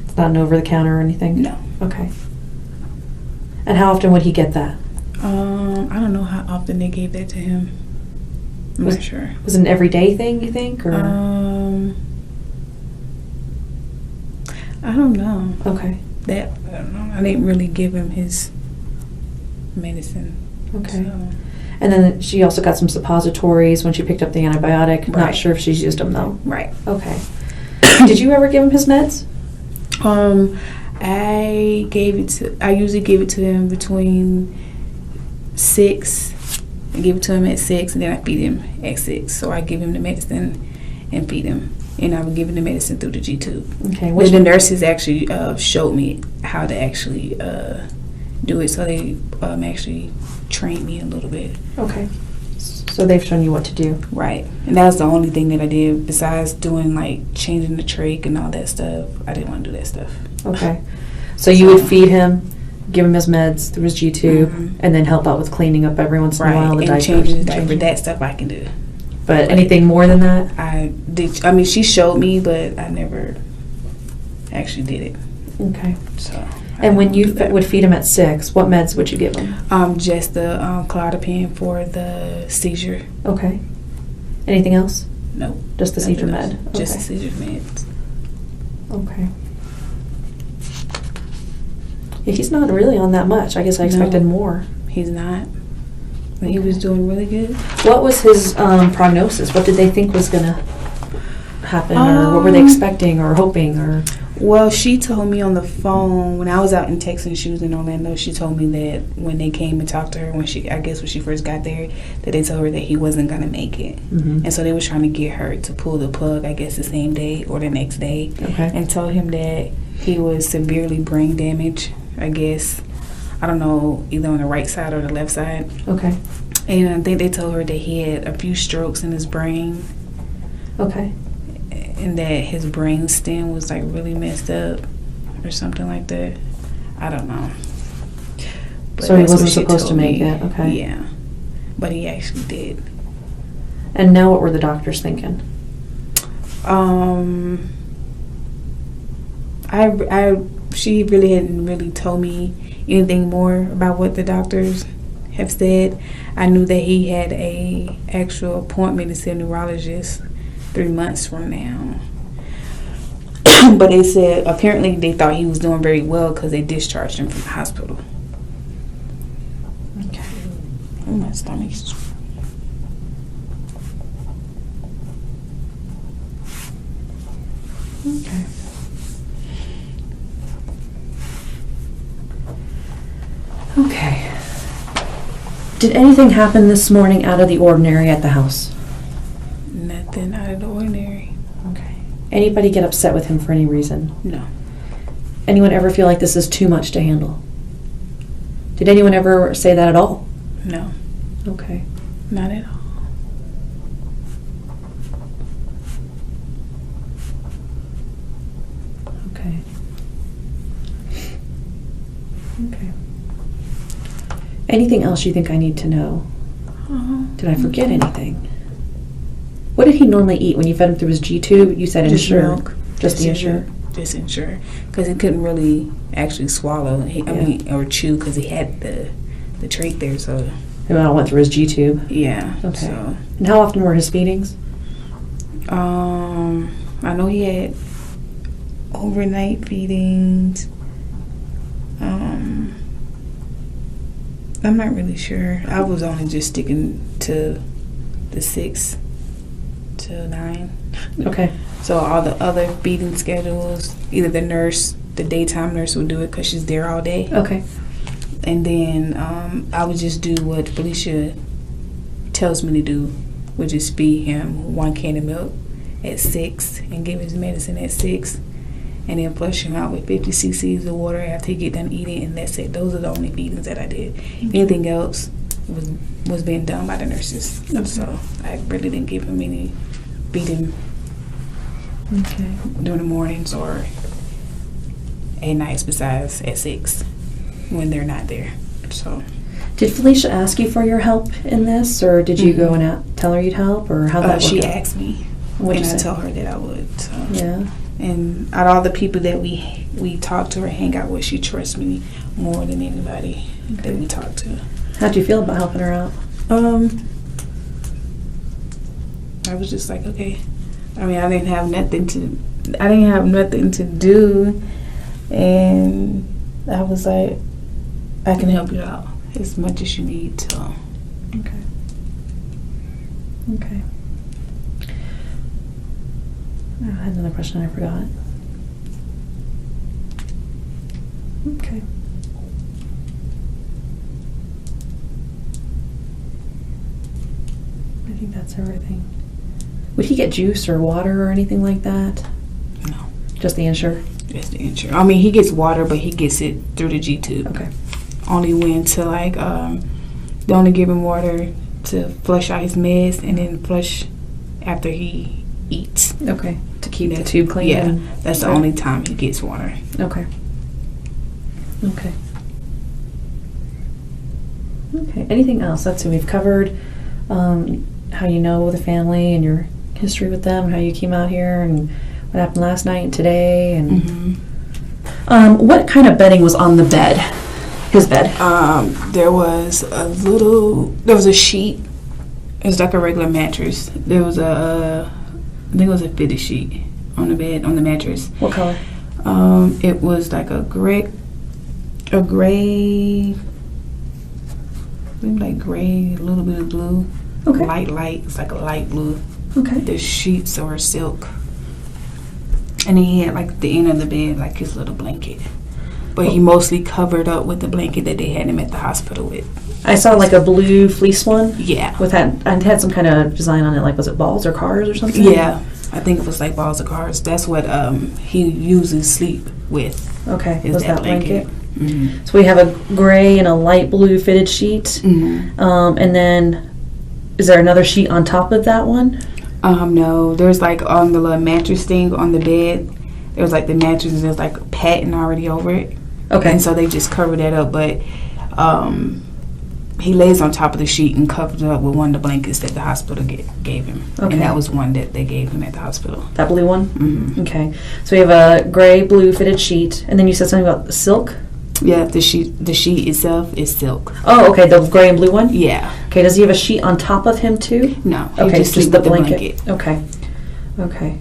[SPEAKER 2] It's not an over-the-counter or anything?
[SPEAKER 1] No.
[SPEAKER 2] Okay. And how often would he get that?
[SPEAKER 1] I don't know how often they gave that to him. I'm not sure.
[SPEAKER 2] Was it an everyday thing, you think? Or?
[SPEAKER 1] I don't know.
[SPEAKER 2] Okay.
[SPEAKER 1] I don't know. I didn't really give him his medicine.
[SPEAKER 2] Okay.
[SPEAKER 1] So.
[SPEAKER 2] And then she also got some suppositories when she picked up the antibiotic.
[SPEAKER 1] Right.
[SPEAKER 2] Not sure if she's used them though.
[SPEAKER 1] Right.
[SPEAKER 2] Okay. Did you ever give him his meds?
[SPEAKER 1] I usually give it to him between 6. I give it to him at 6, and then I feed him at 6. So I give him the medicine and feed him, and I would give him the medicine through the G-tube. Okay. Which the nurses actually showed me how to actually do it, so they actually trained me a little bit.
[SPEAKER 2] Okay. So they've shown you what to do.
[SPEAKER 1] Right. And that was the only thing that I did besides doing like changing the trach and all that stuff. I didn't want to do that stuff.
[SPEAKER 2] Okay. So you would feed him, give him his meds through his G-tube, and then help out with cleaning up every once in a while. The
[SPEAKER 1] and changing his diaper. That stuff I can do.
[SPEAKER 2] But anything more than that?
[SPEAKER 1] I did. I mean, she showed me, but I never actually did it.
[SPEAKER 2] Okay.
[SPEAKER 1] So.
[SPEAKER 2] And when you would feed him at 6, what meds would you give him?
[SPEAKER 1] Just the Clonopin for the seizure.
[SPEAKER 2] Okay. Anything else?
[SPEAKER 1] No.
[SPEAKER 2] Just the seizure med?
[SPEAKER 1] Just the seizure meds.
[SPEAKER 2] Okay. Yeah, he's not really on that much. I guess I expected more.
[SPEAKER 1] He's not. But he was doing really good.
[SPEAKER 2] What was his prognosis? What did they think was going to happen? Or what were they expecting or hoping? Or
[SPEAKER 1] Well, she told me on the phone when I was out in Texas and she was in Orlando. She told me that when they came and talked to her, when she first got there, that they told her that he wasn't gonna make it, and so they were trying to get her to pull the plug. I guess the same day or the next day, and told him that he was severely brain damaged. I guess I don't know, either on the right side or the left side.
[SPEAKER 2] Okay.
[SPEAKER 1] And I think they told her that he had a few strokes in his brain.
[SPEAKER 2] Okay.
[SPEAKER 1] And that his brain stem was like really messed up or something like that. I don't know. But
[SPEAKER 2] so he wasn't supposed to make it. Okay.
[SPEAKER 1] Yeah. But he actually did.
[SPEAKER 2] And now what were the doctors thinking?
[SPEAKER 1] She really hadn't really told me anything more about what the doctors have said. I knew that he had a actual appointment to see a neurologist 3 months from now. But they said apparently they thought he was doing very well because they discharged him from the hospital. Okay. Oh, my stomach's...
[SPEAKER 2] Okay. Okay. Did anything happen this morning out of the ordinary at the house?
[SPEAKER 1] Nothing out of the ordinary.
[SPEAKER 2] Okay. Anybody get upset with him for any reason?
[SPEAKER 1] No.
[SPEAKER 2] Anyone ever feel like this is too much to handle? Did anyone ever say that at all?
[SPEAKER 1] No.
[SPEAKER 2] Okay.
[SPEAKER 1] Not at all.
[SPEAKER 2] Okay. Okay. Anything else you think I need to know? Did I forget anything? What did he normally eat when you fed him through his G-tube? You said Ensure.
[SPEAKER 1] Milk.
[SPEAKER 2] Just the Ensure?
[SPEAKER 1] Just Ensure. Because he couldn't really actually swallow, or chew, because he had the trach there, so
[SPEAKER 2] It all went through his G-tube.
[SPEAKER 1] Yeah.
[SPEAKER 2] Okay.
[SPEAKER 1] So,
[SPEAKER 2] And how often were his feedings?
[SPEAKER 1] I know he had overnight feedings. I'm not really sure. I was only just sticking to the 6 to 9.
[SPEAKER 2] Okay.
[SPEAKER 1] So all the other feeding schedules, either the daytime nurse would do it because she's there all day.
[SPEAKER 2] Okay.
[SPEAKER 1] And then I would just do what Felicia tells me to do, which is feed him 1 can of milk at 6 and give his medicine at 6. And then flush him out with 50 cc's of water after he get done eating, and that's it. Those are the only feedings that I did. Anything else was being done by the nurses.
[SPEAKER 2] Okay.
[SPEAKER 1] So I really didn't give him any feeding
[SPEAKER 2] Okay.
[SPEAKER 1] during the mornings or at nights besides at 6 when they're not there. So
[SPEAKER 2] Did Felicia ask you for your help in this, or did you go and tell her you'd help, or how that
[SPEAKER 1] she
[SPEAKER 2] work out?
[SPEAKER 1] asked me,
[SPEAKER 2] What'd
[SPEAKER 1] and
[SPEAKER 2] you
[SPEAKER 1] I
[SPEAKER 2] say?
[SPEAKER 1] told her that I would. So.
[SPEAKER 2] Yeah.
[SPEAKER 1] And out of all the people that we talk to or hang out with, she trusts me more than anybody that we talk to.
[SPEAKER 2] How'd you feel about helping her out?
[SPEAKER 1] I was just like, okay. I mean, I didn't have nothing to do, and I was like, I can help you out as much as you need to.
[SPEAKER 2] Okay. Okay. I had another question I forgot. Okay. I think that's everything. Would he get juice or water or anything like that?
[SPEAKER 1] No,
[SPEAKER 2] Just the insure?
[SPEAKER 1] just the insurance. I mean, he gets water, but he gets it through the G-tube.
[SPEAKER 2] Okay.
[SPEAKER 1] Only when to like, they only give him water to flush out his meds and then flush after he eats.
[SPEAKER 2] Okay. To keep the tube clean?
[SPEAKER 1] Yeah,
[SPEAKER 2] and-
[SPEAKER 1] that's the
[SPEAKER 2] okay.
[SPEAKER 1] only time he gets water.
[SPEAKER 2] Okay. Okay. Okay. Anything else? Let's see. We've covered how you know the family and your history with them, how you came out here, and what happened last night and today, and what kind of bedding was on the bed? His bed.
[SPEAKER 1] There was a sheet. It was like a regular mattress. There was I think it was a fitted sheet on the bed, on the mattress.
[SPEAKER 2] What color?
[SPEAKER 1] It was like a gray, maybe like gray, a little bit of blue.
[SPEAKER 2] Okay.
[SPEAKER 1] Light. It's like a light blue.
[SPEAKER 2] Okay.
[SPEAKER 1] The sheets were silk. And he had like the end of the bed, like his little blanket. But he mostly covered up with the blanket that they had him at the hospital with.
[SPEAKER 2] I saw like a blue fleece one.
[SPEAKER 1] Yeah.
[SPEAKER 2] With that, and had some kind of design on it, like was it balls or cars or something?
[SPEAKER 1] Yeah. I think it was like balls of cards. That's what he usually sleep with.
[SPEAKER 2] Okay.
[SPEAKER 1] Is
[SPEAKER 2] Was that blanket?
[SPEAKER 1] Mm-hmm.
[SPEAKER 2] So we have a gray and a light blue fitted sheet.
[SPEAKER 1] Mm-hmm.
[SPEAKER 2] And then, is there another sheet on top of that one?
[SPEAKER 1] No. There's like on the little mattress thing on the bed, there was like the mattress and there's like a pattern already over it.
[SPEAKER 2] Okay.
[SPEAKER 1] And so they just covered that up, but he lays on top of the sheet and covered it up with one of the blankets that the hospital gave him.
[SPEAKER 2] Okay.
[SPEAKER 1] And that was one that they gave him at the hospital.
[SPEAKER 2] That blue one?
[SPEAKER 1] Mm-hmm.
[SPEAKER 2] Okay. So we have a gray, blue fitted sheet. And then you said something about silk?
[SPEAKER 1] Yeah, the sheet itself is silk.
[SPEAKER 2] Oh, okay. The gray and blue one?
[SPEAKER 1] Yeah.
[SPEAKER 2] Okay. Does he have a sheet on top of him too?
[SPEAKER 1] No. He
[SPEAKER 2] Okay, just
[SPEAKER 1] sleep
[SPEAKER 2] the
[SPEAKER 1] with
[SPEAKER 2] blanket. Okay. Okay.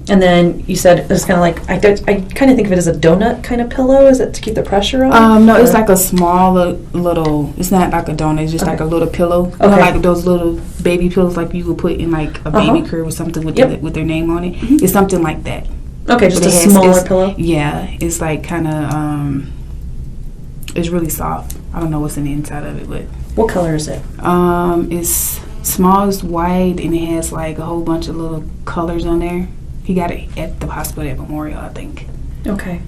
[SPEAKER 2] And then you said it's kind of like, I kind of think of it as a donut kind of pillow. Is it to keep the pressure on?
[SPEAKER 1] No, it's like a small little, it's not like a donut, it's just
[SPEAKER 2] Okay.
[SPEAKER 1] like a little pillow.
[SPEAKER 2] Okay.
[SPEAKER 1] You know, like those little baby pillows like you would put in like a baby crib or something with,
[SPEAKER 2] Yep.
[SPEAKER 1] with their name on it.
[SPEAKER 2] Mhm.
[SPEAKER 1] It's something like that.
[SPEAKER 2] Okay, just
[SPEAKER 1] But
[SPEAKER 2] a
[SPEAKER 1] it has-
[SPEAKER 2] smaller
[SPEAKER 1] it's-
[SPEAKER 2] pillow?
[SPEAKER 1] Yeah, it's like kind of, it's really soft. I don't know what's in the inside of it, but
[SPEAKER 2] What color is it?
[SPEAKER 1] it's small, it's white, and it has like a whole bunch of little colors on there. He got it at the hospital at Memorial, I think.
[SPEAKER 2] Okay.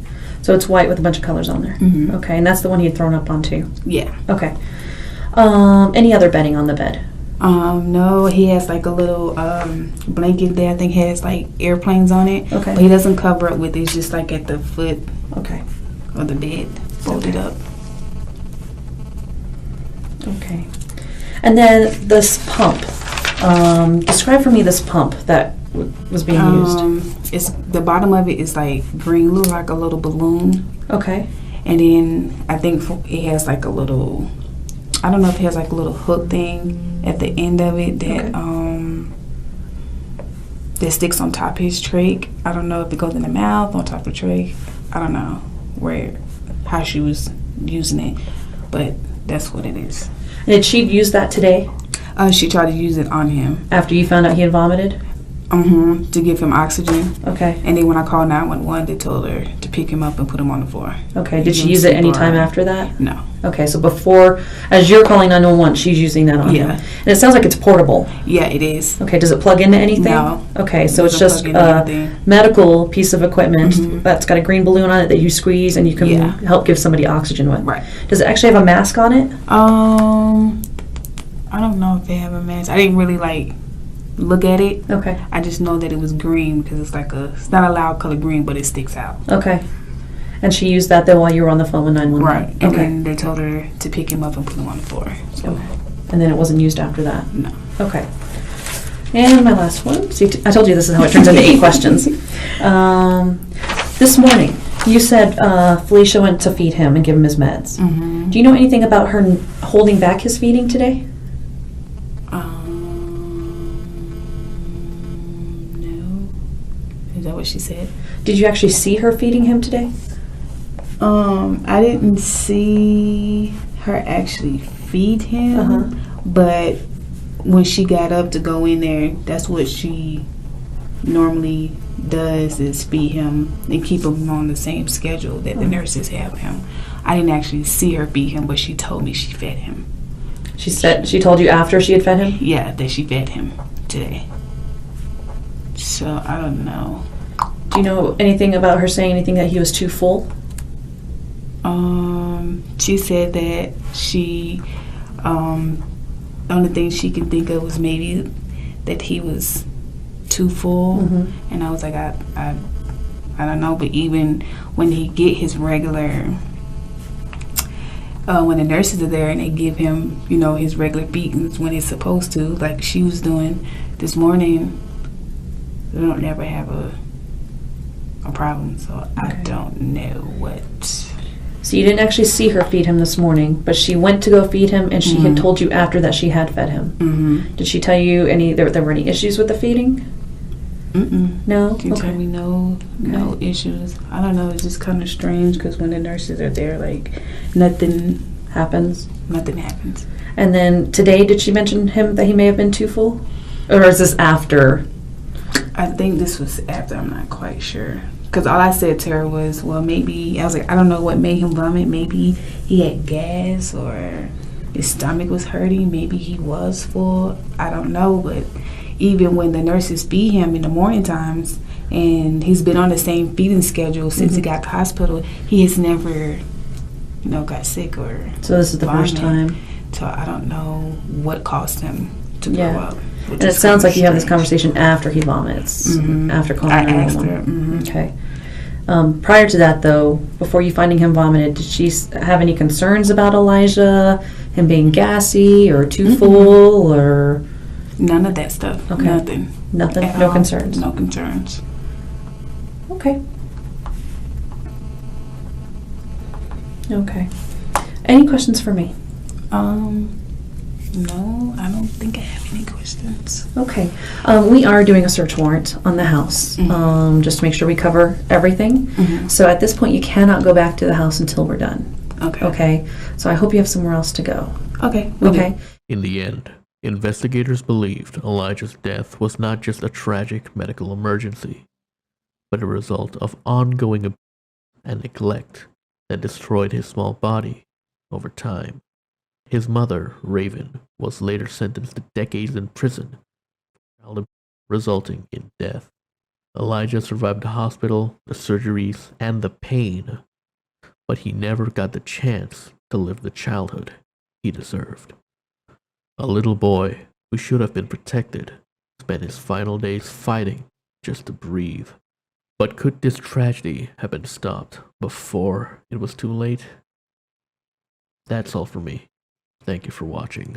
[SPEAKER 2] So it's white with a bunch of colors on there.
[SPEAKER 1] Mhm.
[SPEAKER 2] Okay, and that's the one he had thrown up on too.
[SPEAKER 1] Yeah.
[SPEAKER 2] Okay. Any other bedding on the bed?
[SPEAKER 1] No, he has like a little blanket that I think has like airplanes on it.
[SPEAKER 2] Okay.
[SPEAKER 1] But he doesn't cover it with it. It's just like at the foot
[SPEAKER 2] Okay.
[SPEAKER 1] of the bed, folded
[SPEAKER 2] Okay.
[SPEAKER 1] up.
[SPEAKER 2] Okay. And then this pump. Describe for me this pump that was being used.
[SPEAKER 1] It's the bottom of it is like green, look like a little balloon,
[SPEAKER 2] Okay.
[SPEAKER 1] and then I think it has like a little I don't know if it has like a little hook thing at the end of it that that sticks on top of his trach. I don't know if it goes in the mouth, on top of the trach. I don't know how she was using it, but that's what it is.
[SPEAKER 2] And did she use that today?
[SPEAKER 1] She tried to use it on him.
[SPEAKER 2] After you found out he had vomited?
[SPEAKER 1] To give him oxygen.
[SPEAKER 2] Okay.
[SPEAKER 1] And then when I called 911, they told her to pick him up and put him on the floor.
[SPEAKER 2] Okay. Did she use it any time after that?
[SPEAKER 1] No.
[SPEAKER 2] Okay, so before, as you're calling 911, she's using that on him. And it sounds like it's portable.
[SPEAKER 1] Yeah, it is.
[SPEAKER 2] Okay, does it plug into anything?
[SPEAKER 1] No.
[SPEAKER 2] Okay, so it's just a medical piece of equipment that's got a green balloon on it that you squeeze and you can help give somebody oxygen with.
[SPEAKER 1] Right.
[SPEAKER 2] Does it actually have a mask on it?
[SPEAKER 1] I don't know if they have a mask. I didn't really look at it.
[SPEAKER 2] Okay.
[SPEAKER 1] I just know that it was green because it's not a loud color green, but it sticks out.
[SPEAKER 2] Okay. And she used that then while you were on the phone with 911?
[SPEAKER 1] Right. And then they told her to pick him up and put him on the floor. So.
[SPEAKER 2] Okay. And then it wasn't used after that?
[SPEAKER 1] No.
[SPEAKER 2] Okay. And my last one. See, I told you this is how it turns into 8 questions. This morning, you said Felicia went to feed him and give him his meds. Do you know anything about her holding back his feeding today?
[SPEAKER 1] No. Is that what she said?
[SPEAKER 2] Did you actually see her feeding him today?
[SPEAKER 1] I didn't see her actually feed him, but when she got up to go in there, that's what she normally does, is feed him and keep him on the same schedule that the nurses have him. I didn't actually see her feed him, but she told me she fed him.
[SPEAKER 2] She told you after she had fed him?
[SPEAKER 1] Yeah, that she fed him today. So I don't know.
[SPEAKER 2] Do you know anything about her saying anything that he was too full?
[SPEAKER 1] She said that she, only thing she can think of was maybe that he was too full, and I was like, I don't know. But even when he get his regular, when the nurses are there and they give him, his regular beatings when he's supposed to, like she was doing this morning, they don't never have a problem. So I don't know what.
[SPEAKER 2] So you didn't actually see her feed him this morning, but she went to go feed him, and she had told you after that she had fed him. Did she tell you there were any issues with the feeding? No?
[SPEAKER 1] She told me no issues. I don't know, it's just kind of strange because when the nurses are there, nothing happens. Nothing happens.
[SPEAKER 2] And then today, did she mention that he may have been too full? Or is this after?
[SPEAKER 1] I think this was after, I'm not quite sure. Because all I said to her was, well, maybe, I was like, I don't know what made him vomit. Maybe he had gas or his stomach was hurting. Maybe he was full. I don't know. But even when the nurses feed him in the morning times, and he's been on the same feeding schedule since he got to the hospital, he has never, got sick or
[SPEAKER 2] So this is the
[SPEAKER 1] vomit.
[SPEAKER 2] first time.
[SPEAKER 1] So I don't know what caused him to throw up.
[SPEAKER 2] And it sounds like you have this conversation after he vomits, after calling 911. Okay. Prior to that, though, before you finding him vomited, did she have any concerns about Elijah, him being gassy or too full, or?
[SPEAKER 1] None of that stuff.
[SPEAKER 2] Okay.
[SPEAKER 1] Nothing.
[SPEAKER 2] Nothing?
[SPEAKER 1] At
[SPEAKER 2] No
[SPEAKER 1] all.
[SPEAKER 2] concerns?
[SPEAKER 1] No concerns.
[SPEAKER 2] Okay. Okay. Any questions for me?
[SPEAKER 1] No, I don't think I have any questions.
[SPEAKER 2] Okay. We are doing a search warrant on the house, just to make sure we cover everything. So at this point, you cannot go back to the house until we're done.
[SPEAKER 1] Okay.
[SPEAKER 2] Okay. So I hope you have somewhere else to go.
[SPEAKER 1] Okay.
[SPEAKER 2] Okay.
[SPEAKER 3] In the end, investigators believed Elijah's death was not just a tragic medical emergency, but a result of ongoing abuse and neglect that destroyed his small body over time. His mother, Raven, was later sentenced to decades in prison, resulting in death. Elijah survived the hospital, the surgeries, and the pain, but he never got the chance to live the childhood he deserved. A little boy who should have been protected spent his final days fighting just to breathe. But could this tragedy have been stopped before it was too late? That's all for me. Thank you for watching.